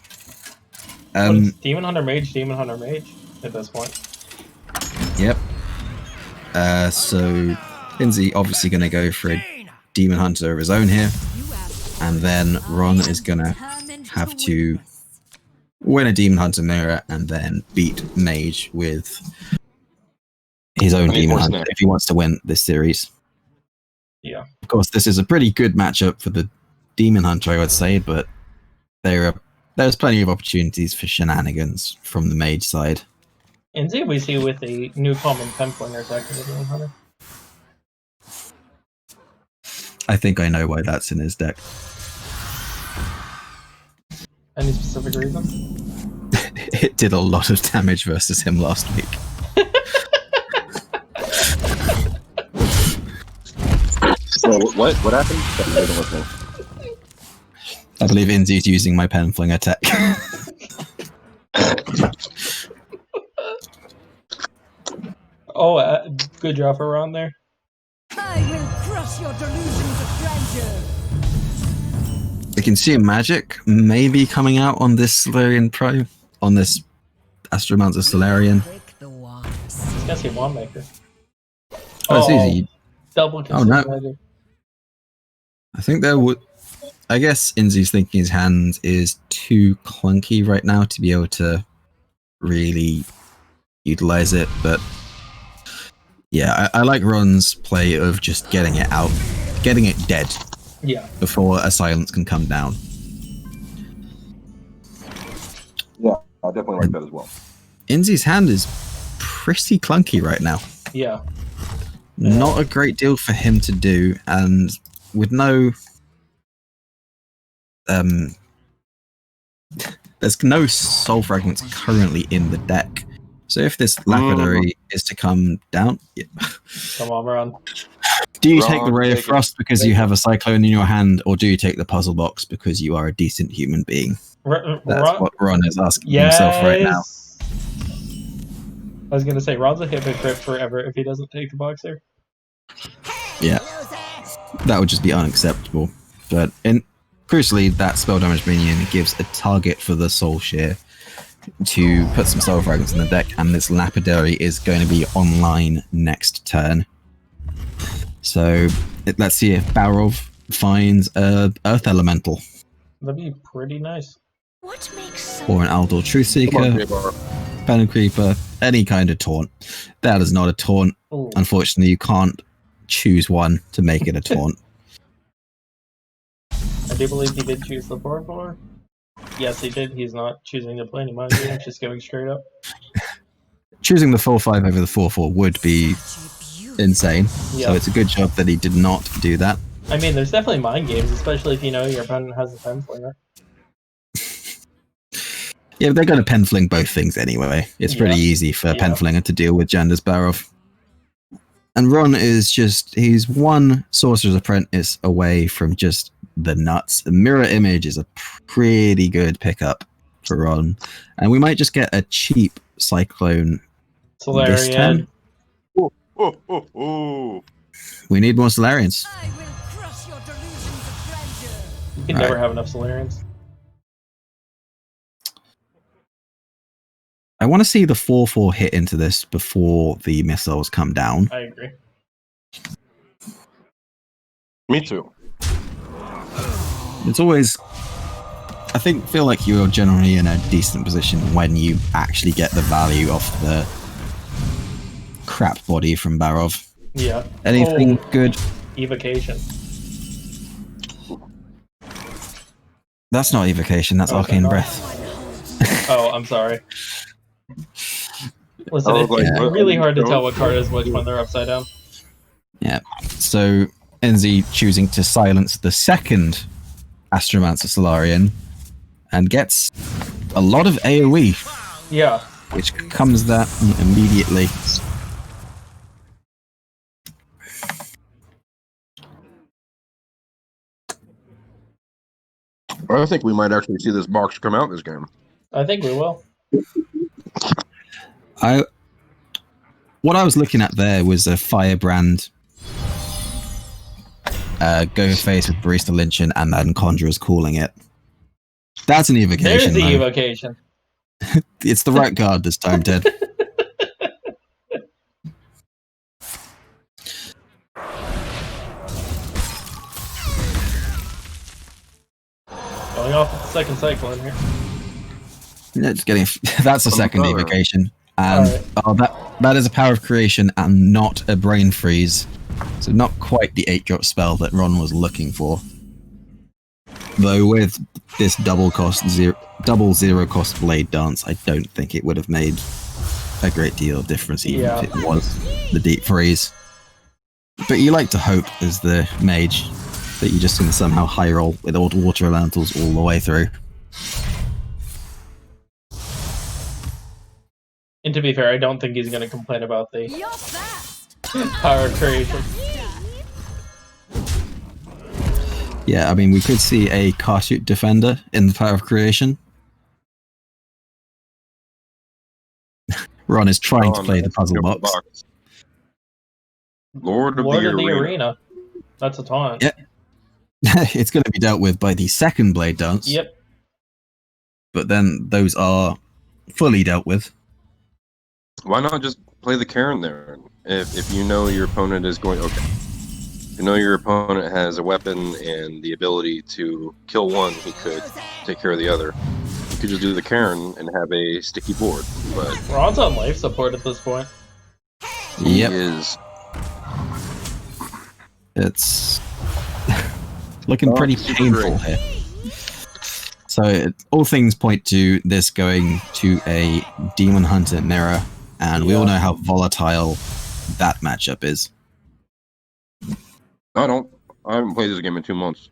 it's Demon Hunter Mage at this point. Yep. So Inzi obviously going to go for a Demon Hunter of his own here, and then Ron is going to have to win a Demon Hunter mirror and then beat Mage with his own I need Demon more Hunter snap. if he wants to win this series. Yeah. Of course, this is a pretty good matchup for the Demon Hunter, I would say, but there's plenty of opportunities for shenanigans from the Mage side. Inzi we see with a new common Penflinger attack in the Demon Hunter. I think I know why that's in his deck. Any specific reason? It did a lot of damage versus him last week. So what happened? I wasn't listening. I believe Inzi's using my Penflinger tech. Oh, good job for Ron there. I will crush your delusions of grandeur. We can see a magic maybe coming out on this Solarian Prime, on this Astromancer Solarian. Break the walls. He's gonna see Wand Maker. Oh, it's easy. Double Oh, no. magic. I think there would. I guess Inzi's thinking his hand is too clunky right now to be able to really utilize it, but yeah, I like Ron's play of just getting it out, getting it dead Yeah. before a silence can come down. Yeah, I definitely like that as well. Inzi's hand is pretty clunky right now. Yeah. Not a great deal for him to do, and with no there's no soul fragments currently in the deck. So if this lapidary is to come down, yeah. Come on, Ron. Do you Ron, take the Ray of take it. Frost because you have a cyclone in your hand, or do you take the puzzle box because you are a decent human being? That's Ron. what Ron is asking Yes. himself right now. I was gonna say Ron's a hypocrite forever if he doesn't take the boxer. Yeah, that would just be unacceptable. But crucially, that spell damage minion gives a target for the Soul Shear to put some soul fragments in the deck, and this lapidary is going to be online next turn. So let's see if Barov finds a Earth Elemental That'd be pretty nice. What makes or an Aldor Truth Come on, Seeker, J-Bar. Pen Creeper, any kind of taunt. That is not a taunt. Ooh. Unfortunately, you can't choose one to make it a taunt. I do believe he did choose the 4/4. Yes, he did. He's not choosing to play any mind games, just going straight up. Choosing the 4/5 over the 4/4 would be insane. Yeah. So it's a good job that he did not do that. I mean, there's definitely mind games, especially if you know your opponent has a pen flinger. Yeah, but they're going to pen fling both things anyway. It's pretty Yeah. easy for Yeah. pen flinger to deal with Jander's Barov. And Ron is he's one Sorcerer's Apprentice away from just the nuts. A Mirror Image is a pretty good pickup for Ron. And we might just get a cheap Cyclone this Solarian. turn. Oh. We need more Solarians. I will crush your delusions of grandeur. You can Right. never have enough Solarians. I want to see the 4/4 hit into this before the missiles come down. I agree. Me too. It's always... I feel like you're generally in a decent position when you actually get the value off the crap body from Barov. Yeah. Anything Oh, good? evocation. That's not evocation, that's Okay. arcane breath. Oh, I'm sorry. Listen, I was it's like, what? really hard to tell what card is which when they're upside down. Yeah. So Inzi choosing to silence the second Astromancer Solarian and gets a lot of AoE, Yeah. which comes that immediately. I think we might actually see this box come out this game. I think we will. What I was looking at there was a Firebrand go face with Barista Lynchin and then Conjurer's calling it. That's an There's evocation. the though. evocation. It's the right card this time, Ted. Going off with the second cyclone here. Yeah, just getting that's a second Color. evocation, and Alright. that is a Power of Creation and not a Brain Freeze, so not quite the 8-drop spell that Ron was looking for. Though with this double zero cost Blade Dance, I don't think it would have made a great deal of difference, even Yeah. if it was the Deep Freeze. But you like to hope as the mage that you're just going to somehow high roll with old water elementals all the way through. And to be fair, I don't think he's going to complain about the You're fast. power creation. Yeah, I mean, we could see a Karshoot Defender in the Power of Creation. Ron is trying to play the puzzle box. Lord of Lord the of the Arena. Arena. That's a taunt. Yeah. It's going to be dealt with by the second Blade Dance. Yep. But then those are fully dealt with. Why not just play the Karen there? If you know your opponent is going... Okay. If you know your opponent has a weapon and the ability to kill one, he could take care of the other. You could just do the Karen and have a sticky board. But Ron's on life support at this point. he Yep. is... It's looking pretty super painful great. here. So all things point to this going to a Demon Hunter Mirror, and we all know how volatile that matchup is. I haven't played this game in 2 months.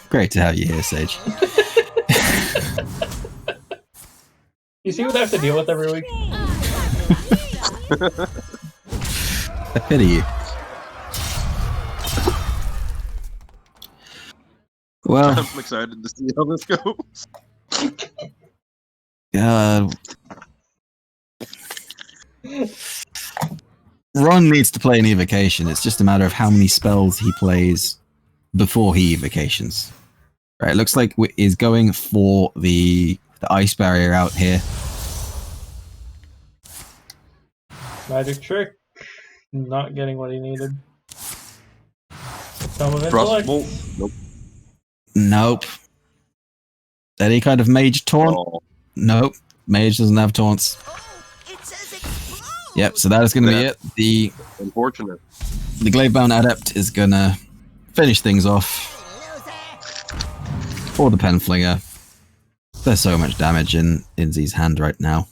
Great to have you here, Sage. You see what I have to deal with every week? I pity you. Well, I'm excited to see how this goes. Ron needs to play an evocation. It's just a matter of how many spells he plays before he evocations. Right, looks like is going for the ice barrier out here. Magic trick. Not getting what he needed. Tome of Frost intellect. Bolt? Nope. Nope. Any kind of mage taunt? Oh, Nope. Mage doesn't have taunts. Oh, it says explode. Yep, so that is going to be it. unfortunate. The Gladebound Adept is going to finish things off for the Penflinger. There's so much damage in Inzi's hand right now.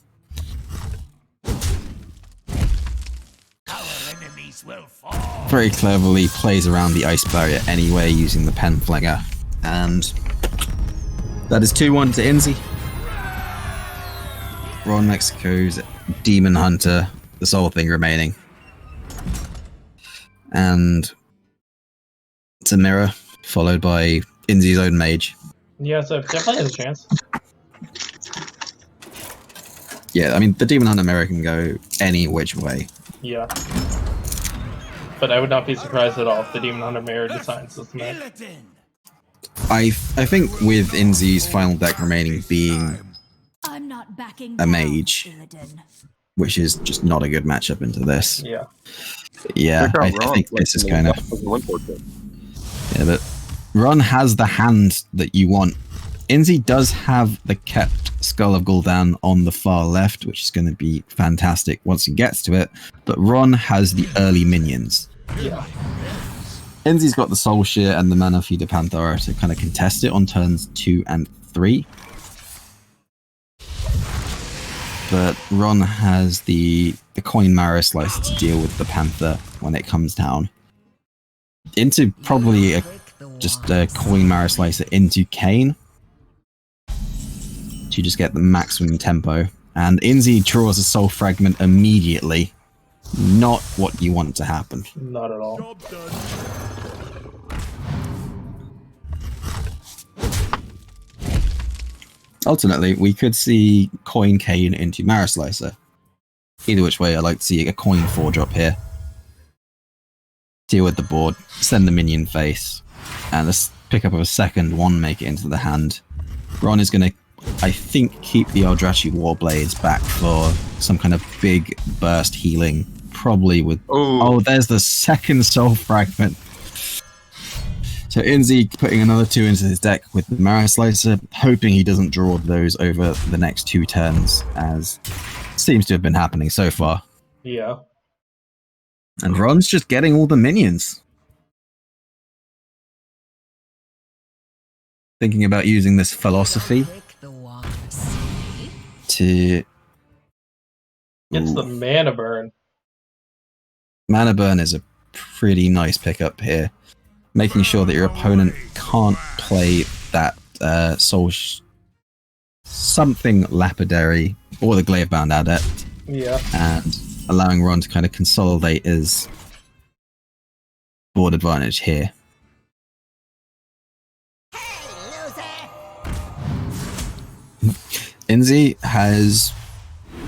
Very cleverly plays around the ice barrier anyway using the Penflinger. And that is 2-1 to Inzi. RonMexico's Demon Hunter, the sole thing remaining. And it's a mirror, followed by Inzi's own mage. Yeah, so definitely has a chance. Yeah, I mean, the Demon Hunter mirror can go any which way. Yeah. But I would not be surprised at all if the Demon Hunter mirror decides this match. I think with Inzi's final deck remaining being I'm not backing a down, mage, Illidan. which is just not a good matchup into this. Yeah. Yeah, Check out I Ron, think this is like, kind of... unfortunate. Yeah, but Ron has the hand that you want. Inzi does have the kept Skull of Gul'dan on the far left, which is going to be fantastic once he gets to it, but Ron has the early minions. Yeah. Inzi's got the Soul Shear and the Mana Feeder Panthera to kind of contest it on turns 2 and 3. But Ron has the Coin Marrow Slicer to deal with the Panther when it comes down. Into probably just a Coin Marrow Slicer into Kane to just get the maximum tempo. And Inzi draws a Soul Fragment immediately. Not what you want to happen. Not at all. Ultimately, we could see Coin Kane into Marrow Slicer. Either which way, I like to see a Coin 4-drop here. Deal with the board, send the minion face, and let's pick up a second one, make it into the hand. Ron is going to, I think, keep the Eldrachi Warblades back for some kind of big burst healing. Probably with... Oh, there's the second Soul Fragment. So Inzi putting another 2 into his deck with the Marrow Slicer, hoping he doesn't draw those over the next 2 turns, as seems to have been happening so far. Yeah. And Ron's just getting all the minions. Thinking about using this philosophy to... Gets the mana burn. Mana Burn is a pretty nice pickup here. Making sure that your opponent can't play that something lapidary or the Gladebound Adept. Yeah. And allowing Ron to kind of consolidate his board advantage here. Inzi has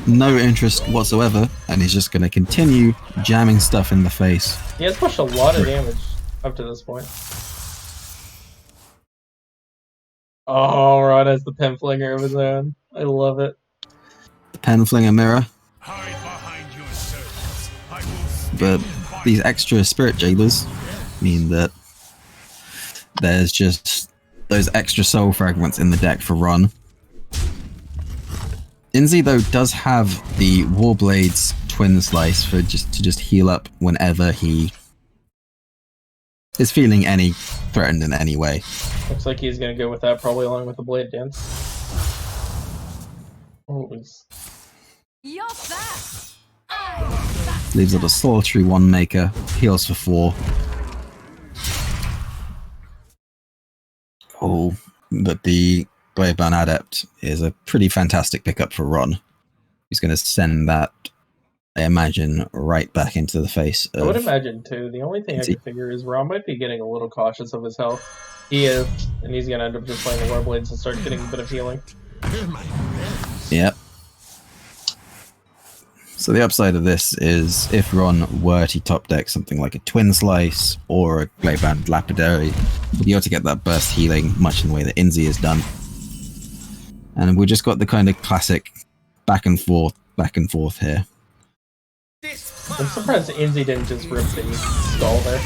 no interest whatsoever, and he's just going to continue jamming stuff in the face. He has pushed a lot of damage up to this point. Oh, Ron has the Penflinger of his own. I love it. The Penflinger mirror. But these extra Spirit Jailers mean that there's just those extra soul fragments in the deck for Ron. Inzi, though, does have the Warblade's Twin Slice for just heal up whenever he is feeling threatened in any way. Looks like he's going to go with that, probably along with the Blade Dance. Oh, You're fast. Leaves out a solitary 1 maker, heals for 4. Oh, but the Gladebound Adept is a pretty fantastic pickup for Ron. He's going to send that, I imagine, right back into the face of... I would imagine, too. The only thing I can figure is Ron might be getting a little cautious of his health. He is, and he's going to end up just playing the Warblades and start getting a bit of healing. Yep. So the upside of this is if Ron were to top deck something like a Twin Slice or a Gladebound Lapidary, we'll be able to get that burst healing much in the way that Inzi has done. And we've just got the kind of classic back and forth here. I'm surprised Inzi didn't just rip the skull there.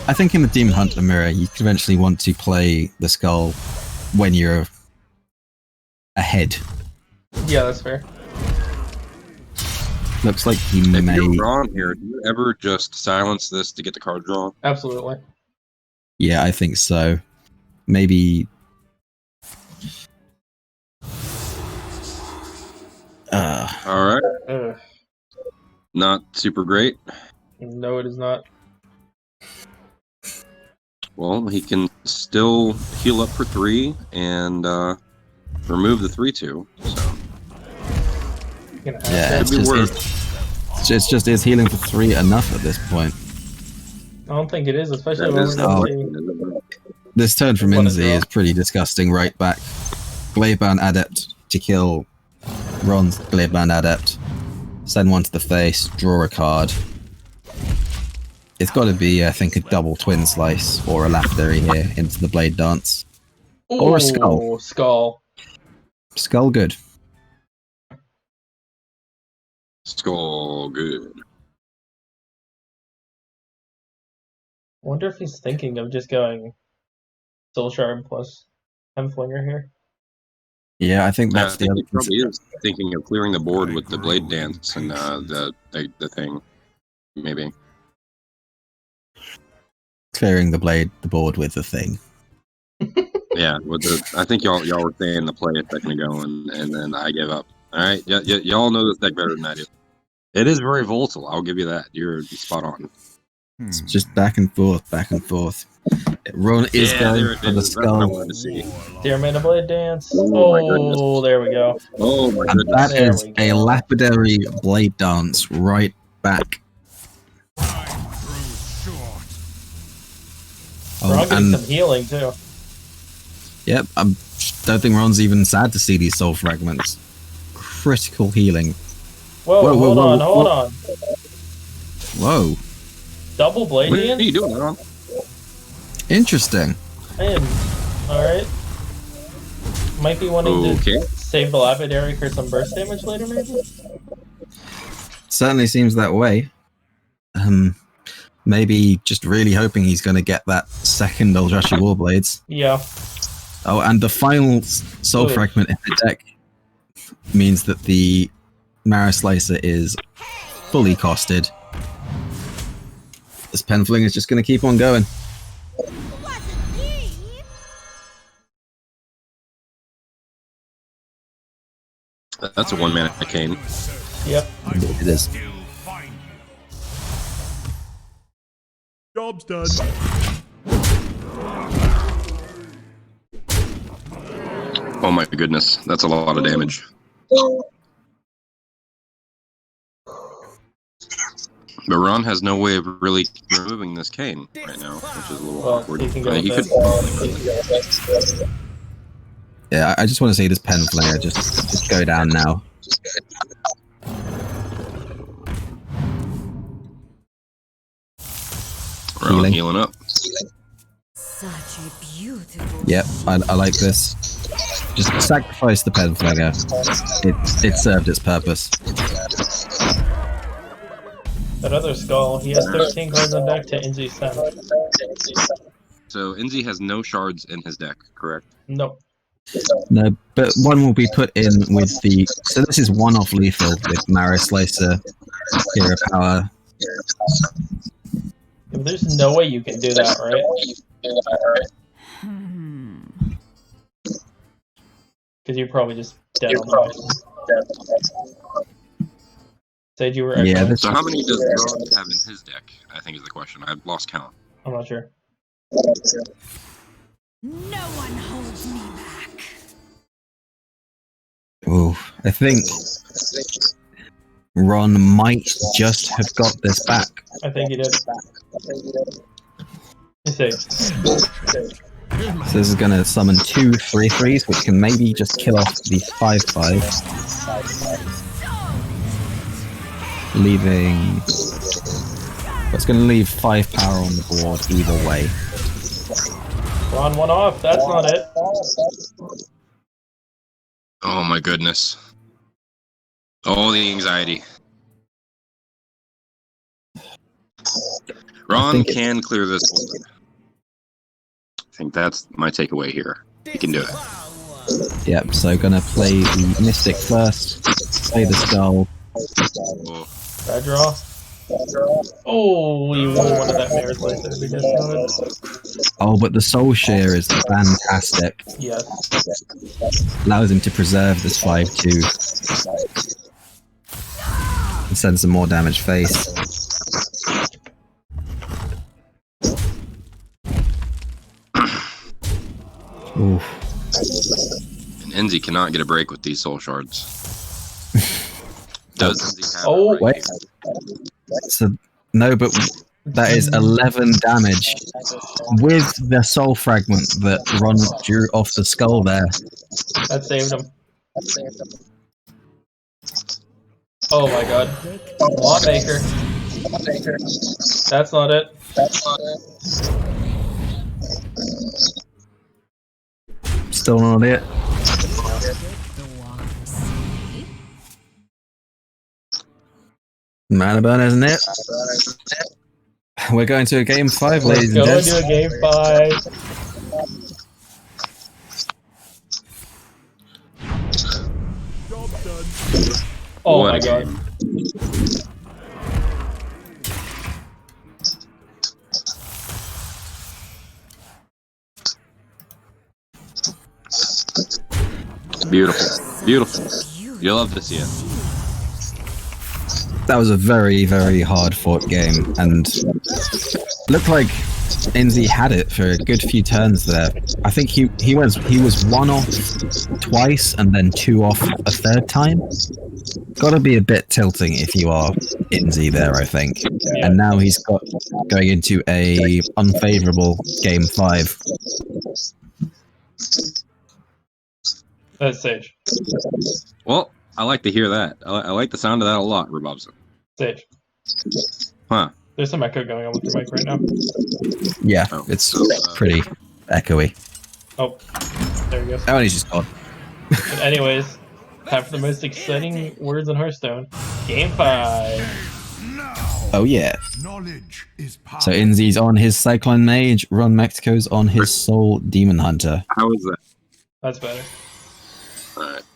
I think in the Demon Hunter mirror, you could eventually want to play the skull when you're ahead. Yeah, that's fair. Looks like he If may. you're wrong here, do you ever just silence this to get the card drawn? Absolutely. Yeah, I think so. Maybe. Alright. Ugh. Not super great. No, it is not. Well, he can still heal up for 3 and remove the 3/2. So Gonna have Yeah, to. it's Could be just, worse. it's just is healing for 3 enough at this point? I don't think it is, especially that when is we're Oh. going to This turn from What a Inzi draw. is pretty disgusting. Right back, Gladebound Adept to kill Ron's Gladebound Adept. Send one to the face. Draw a card. It's got to be, I think, a double twin slice or a lapidary here into the blade dance. Or a skull. Ooh, skull. Skull good. skull good. Wonder if he's thinking of just going Soul Shard plus Hemflinger here. Yeah, I think that's I the think other he probably is thinking of clearing the board with the blade dance and the thing. Maybe. clearing the board with the thing. Yeah, with the I think y'all were saying the play a second ago, and then I gave up. All right, y'all know this deck better than I do. It is very volatile. I'll give you that. You're spot on. It's just back and forth, back and forth. Ron is Yeah, going there it for the is. That's what I skull. wanted to see. Dear Mana Blade Dance. Oh, my goodness. Oh, there we go. Oh my And goodness! that There is we a go. lapidary blade dance right back. We're all Oh, getting and some healing too. yep, I don't think Ron's even sad to see these soul fragments. Critical healing. Whoa, Whoa, hold whoa, on, whoa, hold whoa. on. Whoa, Double Blade What are Dance? you doing, Ron? interesting. Alright. Might be wanting Okay. to save the Lapidary for some burst damage later, maybe? Certainly seems that way. Maybe just really hoping he's going to get that second Eldrashi Warblades. Yeah. Oh, and the final soul Ooh. fragment in the deck means that the Mara Slicer is fully costed. This Penfling is just going to keep on going. Wasn't me. That's a 1-mana cane. Yep. It is. Job's done. Oh my goodness, that's a lot of damage. But Ron has no way of really removing this cane right now, which is a little Well, awkward. he can go He with could. Yeah, I just want to see this Penflinger just go down now. Ron healing up. Such a beautiful. Yep, I like this. Just sacrifice the Penflinger. It served its purpose. That other skull, he has 13 cards on deck to Inzi's 10. So Inzi has no shards in his deck, correct? Nope. No, but one will be put in with the... So this is one-off lethal with Mara Slicer, Hero Power. There's no way you can do that, right? Because you're probably just dead on the next. Said you were Yeah, echoing. this- So how many does Ron have in his deck? I think is the question. I've lost count. I'm not sure. No one holds me back. Ooh, I think Ron might just have got this back. I think he did. Let's see. So this is going to summon 2 3/3s, which can maybe just kill off the 5/5, leaving... It's going to leave 5 power on the board either way. Ron one off. That's not it. Oh my goodness. Oh, the anxiety. Ron can clear this one. I think that's my takeaway here. He can do it. Yep, so gonna play the Mystic first, play the Skull. Oh, Bad draw. Oh, you won one of that mare's life that we discounted. Oh, but the Soul Shear is fantastic. Yes. Allows him to preserve this 5-2. And send some more damage face. Oof. and Inzi cannot get a break with these soul shards. Does Inzi have Oh, a break wait. here? So, no, but that is 11 damage with the soul fragment that Ron drew off the skull there. That saved him. Oh my god. Lawmaker. That's not it. Still not it. Manaburn, isn't it? We're going to a game 5, Let's ladies go and into gents. a game 5. Oh What my a god. game. Beautiful. Beautiful. You love to see it. That was a very, very hard fought game, and looked like Inzi had it for a good few turns there. I think he was 1 off twice and then 2 off a third time. Gotta be a bit tilting if you are Inzi there, I think. Yeah. And now he's going into a unfavorable game 5. That's Sage. Well, I like to hear that. I like the sound of that a lot, Rebobson. Sage. Huh. There's some echo going on with your mic right now. Yeah, Oh. it's pretty echoey. Oh, there he goes. Oh, and he's just gone. But anyways, time for the most exciting words in Hearthstone. Game 5. Oh yeah. Knowledge is power. So Inzi's on his Cyclone Mage, RonMexico's on his Soul Demon Hunter. How is that? That's better.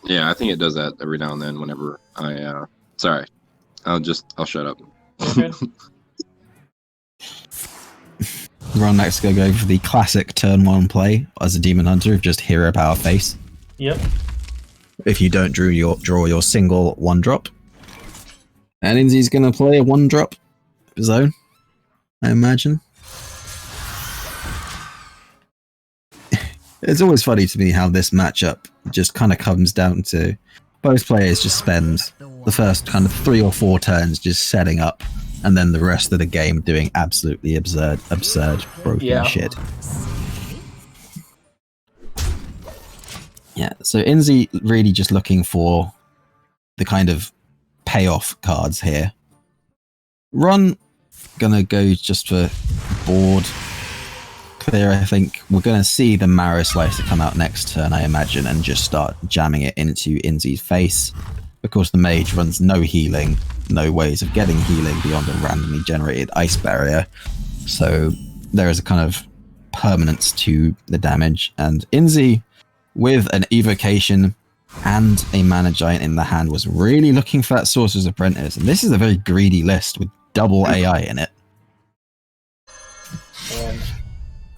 Yeah, I think it does that every now and then whenever I, sorry. I'll shut up. You're good. RonMexico going for the classic turn 1 play as a Demon Hunter of just Hero Power Face. Yep. If you don't draw your single 1-drop. And Inzi's gonna play a 1-drop of his own, I imagine. It's always funny to me how this matchup just kind of comes down to both players just spend the first kind of 3 or 4 turns just setting up, and then the rest of the game doing absolutely absurd, broken shit. Yeah, so Inzi really just looking for the kind of payoff cards here. Ron gonna go just for board clear. I think we're gonna see the Marrow Slicer come out next turn, I imagine, and just start jamming it into Inzi's face. Of course, the mage runs no healing, no ways of getting healing beyond a randomly generated ice barrier. So there is a kind of permanence to the damage, and Inzi, with an evocation and a mana giant in the hand, was really looking for that Sorcerer's Apprentice. And this is a very greedy list with double AI in it. And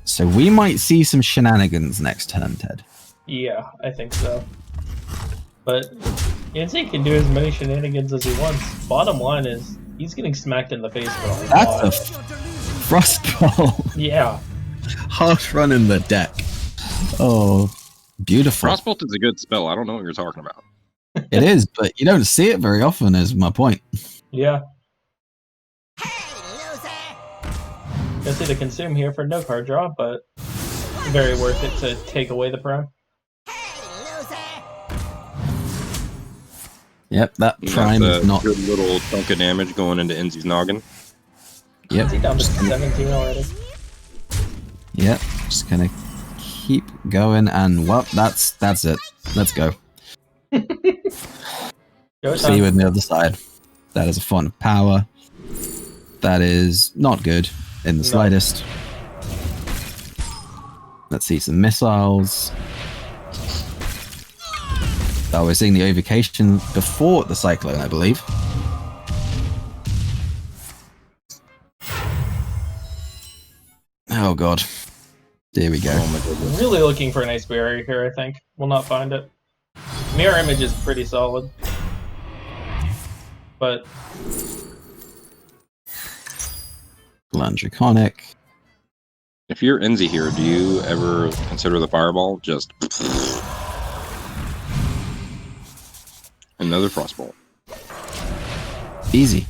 So we might see some shenanigans next turn, Ted. yeah, I think so. But Inzi can do as many shenanigans as he wants. Bottom line is, he's getting smacked in the face for a lot. That's a Frostball. Yeah. Harsh run in the deck. Oh, beautiful. Frostbolt is a good spell. I don't know what you're talking about. It is, but you don't see it very often, is my point. Yeah. Gonna see the consume here for no card draw, but very worth it to take away the prime. Yep, that prime That's is a not... good little chunk of damage going into Inzi's noggin. Yep, Is he down to 17 already? yep. Just gonna keep going, and well, that's it. Let's go. Go See you time. on the other side. That is a font of power. That is not good in the slightest. Let's see some missiles. Oh, we're seeing the evocation before the cyclone, I believe. Oh god. There we go. Really looking for a nice barrier here, I think. We'll not find it. Mirror image is pretty solid. But Draconic. If you're Inzi here, do you ever consider the fireball just another frostball? Easy.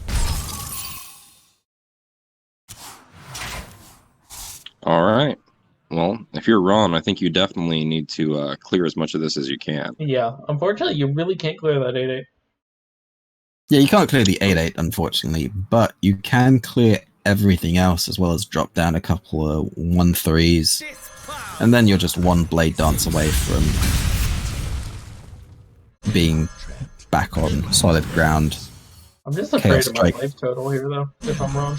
All right. Well, if you're Ron, I think you definitely need to clear as much of this as you can. yeah, unfortunately, you really can't clear that 8-8. Yeah, you can't clear the 8-8, unfortunately, but you can clear everything else as well as drop down a couple of 1-3s, and then you're just one blade dance away from being back on solid ground. I'm just afraid Chaos of my Strike. life total here, though, if I'm wrong.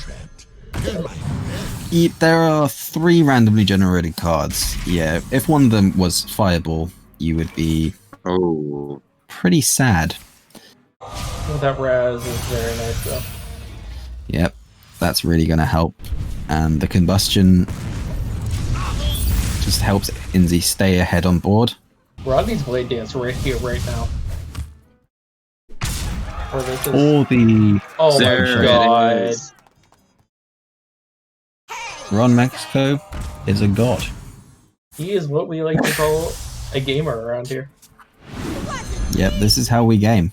There are 3 randomly generated cards. Yeah, if one of them was Fireball, you would be Oh, pretty sad. Well, that Raz is very nice, though. Yep, that's really going to help. And the combustion just helps Inzi stay ahead on board. Rodney's Blade Dance right here, right now. Or this is... All the Oh there my it god. is. RonMexico is a god. He is what we like to call a gamer around here. Yep, this is how we game.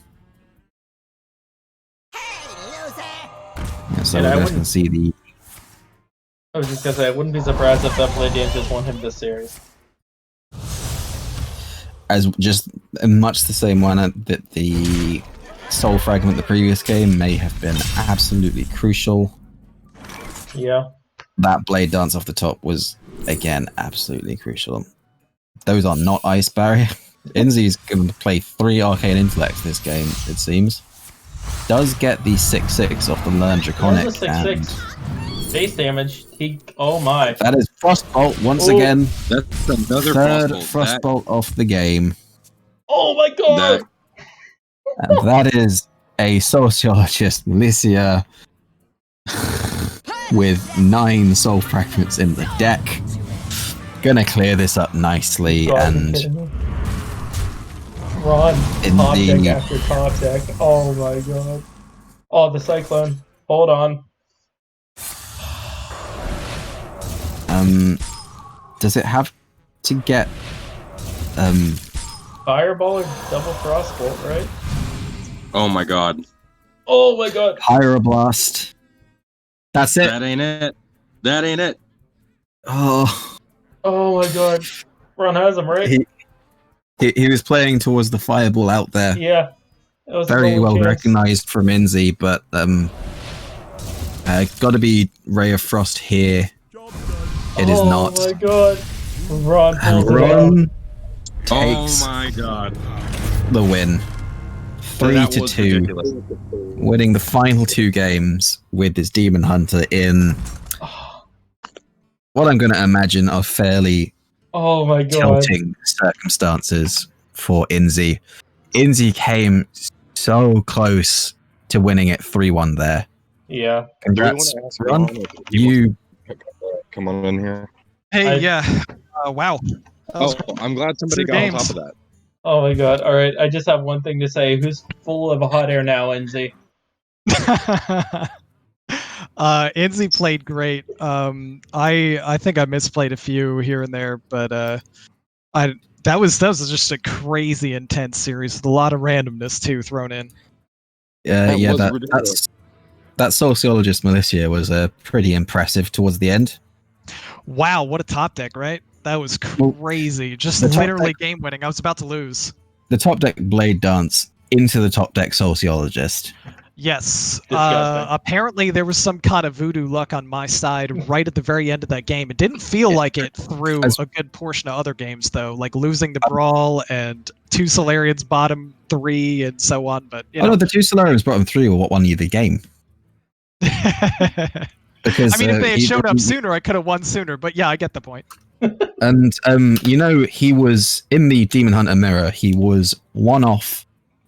Yeah, so And we're I going to wouldn't- see the I was just gonna say, I wouldn't be surprised if that Blade Dance just won him this series. as just much the same one that the Soul Fragment the previous game may have been absolutely crucial. Yeah. That blade dance off the top was again absolutely crucial. Those are not ice barrier. Inzi's going to play 3 arcane intellects this game, it seems. Does get the 6/6 off the Learn Draconic. There's a 6/6. Base damage. He. Oh my. That is Frostbolt once Oh. again. that's another Third frostbolt. Frostbolt off the game. Oh my god! And that is a Sociologist Militia with 9 Soul Fragments in the deck. Gonna clear this up nicely God, are you and kidding me? Ron, In top the- deck after top deck. Oh my god. Oh, the Cyclone. Hold on. does it have to get Fireball or double Frostbolt, right? Oh my god. Oh my god. Pyroblast? That's it. That ain't it. That ain't it. Oh, Oh my god. Ron has him, right? he was playing towards the Fireball out there. Yeah. That was a Very bold well chance. recognized from Inzi, but got to be Ray of Frost here. It is not. Oh my god. Ron And pulls it out. Ron Oh takes my god. the win. That was 3-2, ridiculous. winning the final 2 games with his Demon Hunter in what I'm going to imagine are fairly Oh my god. tilting circumstances for Inzi. Inzi came so close to winning it 3-1 there. Yeah. Congrats, Do we wanna ask Ron. Ron if he You come on in here. Hey, yeah. Wow. That was Oh, I'm glad somebody Two got on games. top of that. Oh my god. Alright, I just have one thing to say. Who's full of hot air now, Inzi? Inzi played great. I think I misplayed a few here and there, but that was just a crazy intense series with a lot of randomness too thrown in. That yeah, was ridiculous. that Sociologist Militia was pretty impressive towards the end. Wow, what a top deck, right? That was Well, crazy. Just the top literally deck- game winning. I was about to lose. The top deck Blade Dance into the top deck Sociologist. Yes. Disgusting. Apparently, there was some kind of voodoo luck on my side right at the very end of that game. It didn't feel like it through As- a good portion of other games, though, like losing the brawl and two Solarians bottom 3 and so on. But you Oh know, no, the two Solarians bottom 3 were what won you the game. Because I mean, if they had he- showed up sooner, I could have won sooner. But yeah, I get the point. and he was in the Demon Hunter mirror. He was 1 off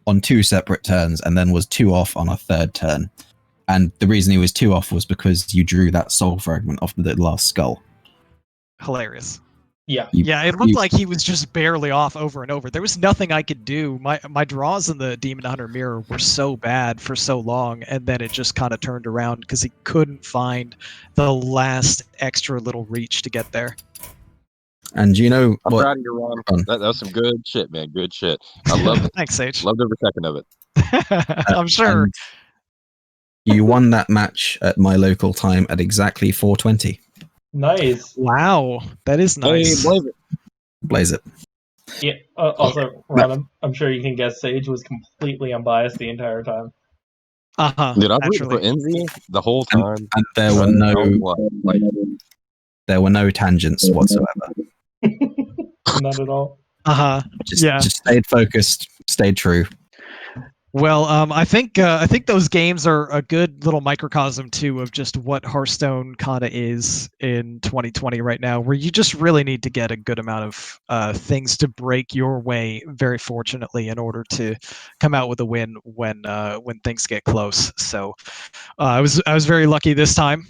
on 2 separate turns, and then was 2 off on a 3rd turn. And the reason he was 2 off was because you drew that soul fragment off the last skull. Hilarious. Yeah. Yeah, it looked like he was just barely off over and over. There was nothing I could do. My draws in the Demon Hunter mirror were so bad for so long, and then it just kind of turned around because he couldn't find the last extra little reach to get there. And you know I'm what? proud of you, Ron. That was some good shit, man. Good shit. I loved it. Thanks, Sage. Loved every second of it. I'm sure. And you won that match at my local time at exactly 4:20. Nice. Wow, that is nice. Hey, Blaze it. Blaze it. Yeah. Also, Ron, I'm sure you can guess Sage was completely unbiased the entire time. Uh-huh. Dude, I was rooting for Naturally. Inzi the whole time. And there were no tangents whatsoever. Not at all. Uh-huh. Just stayed focused, stayed true. Well, I think those games are a good little microcosm too of just what Hearthstone kind of is in 2020 right now, where you just really need to get a good amount of things to break your way. Very fortunately, in order to come out with a win when things get close. So, I was very lucky this time.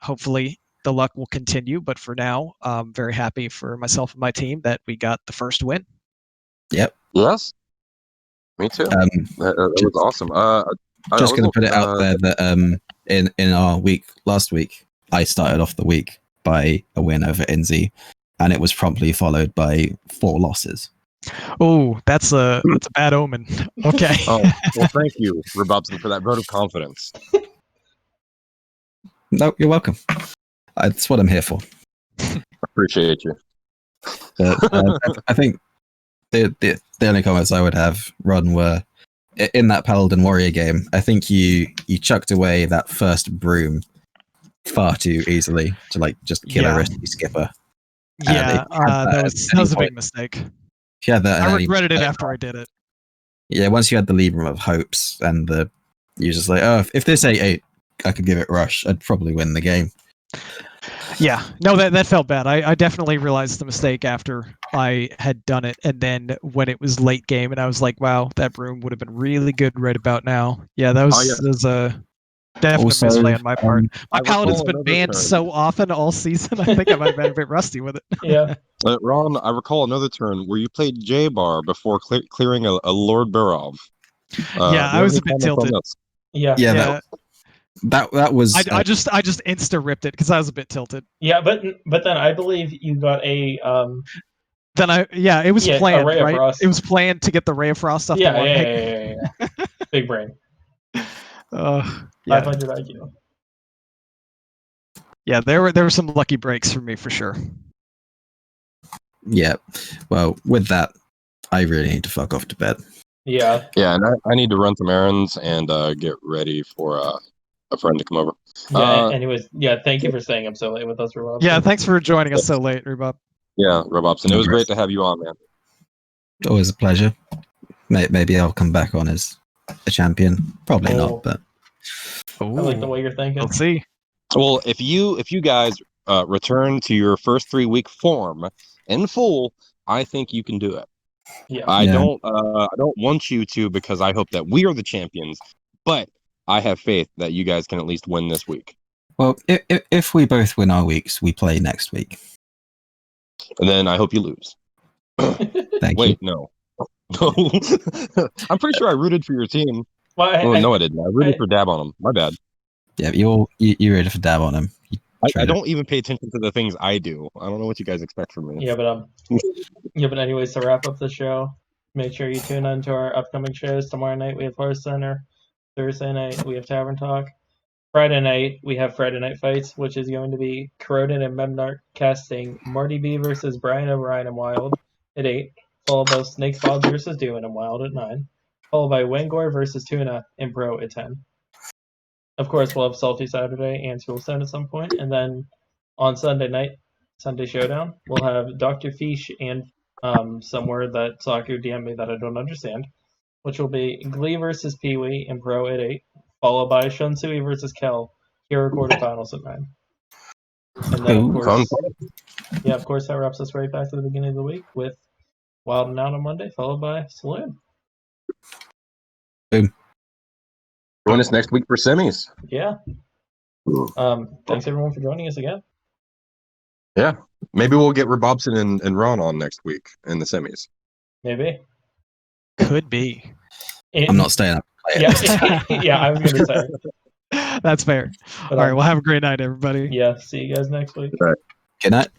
Hopefully, the luck will continue, but for now, I'm very happy for myself and my team that we got the first win. Yep. Yes. Me too. That was awesome. Just going to put it out there that in our week last week, I started off the week by a win over Inzi, and it was promptly followed by 4 losses. Oh, that's a bad omen. Okay. Oh, well, thank you, Rebobson, for that vote of confidence. No, you're welcome. That's what I'm here for. Appreciate you. I think the only comments I would have, Ron, were in that Paladin Warrior game. I think you chucked away that first broom far too easily to just kill a risky skipper. Yeah, that was a big mistake. If you had that, I regretted it after I did it. Yeah, once you had the Libram of Hopes and you're just like, oh, if this 8/8, I could give it rush, I'd probably win the game. Yeah, no, that felt bad. I definitely realized the mistake after I had done it, and then when it was late game, and I was like, wow, that broom would have been really good right about now. Yeah, that was a definite Also, misplay on my part. My I Paladin's recall been another banned turn. so often all season, I think I might have been a bit rusty with it. Yeah. Ron, I recall another turn where you played J-Bar before clearing a Lord Barov. Yeah, I was a bit tilted. Yeah. Yeah, that was. I just insta ripped it because I was a bit tilted. Yeah, but then I believe you got a Then it was planned, a Ray of right? Frost. It was planned to get the Ray of Frost off the one pick. Yeah. Big brain. Yeah. 500 IQ. Yeah, there were some lucky breaks for me for sure. Yeah. Well, with that, I really need to fuck off to bed. Yeah. Yeah, and I need to run some errands and get ready for a friend to come over. Yeah. Anyways, thank you for staying up so late with us, Rob. Yeah, thanks for joining us so late, Rebob. Yeah, Rebobson. It was great to have you on, man. Always a pleasure. Maybe I'll come back on as a champion. Probably not, but I like the way you're thinking. Let's see. Well, if you guys return to your first 3-week form in full, I think you can do it. Yeah. I don't want you to, because I hope that we are the champions, but I have faith that you guys can at least win this week. well, if we both win our weeks, we play next week. And then I hope you lose. Thank Wait, you. no. No. I'm pretty sure I rooted for your team. Well, No, I didn't. I rooted for Dab on him. My bad. Yeah, you ready for dab on him? I don't even pay attention to the things I do. I don't know what you guys expect from me. Yeah, but anyways, to wrap up the show, make sure you tune in to our upcoming shows. Tomorrow night we have Horse Center. Thursday night we have Tavern Talk. Friday night we have Friday Night Fights, which is going to be Corroded and Memnarch casting Marty B versus Brian O'Brien and Wild at 8, followed by Snake Bob versus Dewin and Wild at 9, followed by Wangor versus Tuna in Pro at 10. Of course, we'll have Salty Saturday and Schoolstone at some point, and then on Sunday night, Sunday Showdown, we'll have Dr. Fish and somewhere that Saku DM'd me that I don't understand, which will be Glee versus Pee-wee in Pro at 8, followed by Shunsui versus Kel, Hero quarterfinals at 9. And then, of course, of course, that wraps us right back to the beginning of the week with Wild and Out on Monday, followed by Saloon. Boom. Join us next week for semis. Yeah. Thanks everyone for joining us again. Yeah. Maybe we'll get Rebobson and Ron on next week in the semis. Maybe. Could be. I'm not staying up. Yeah, I was going to say. That's fair. But, All right, well, have a great night, everybody. Yeah, see you guys next week. Good night.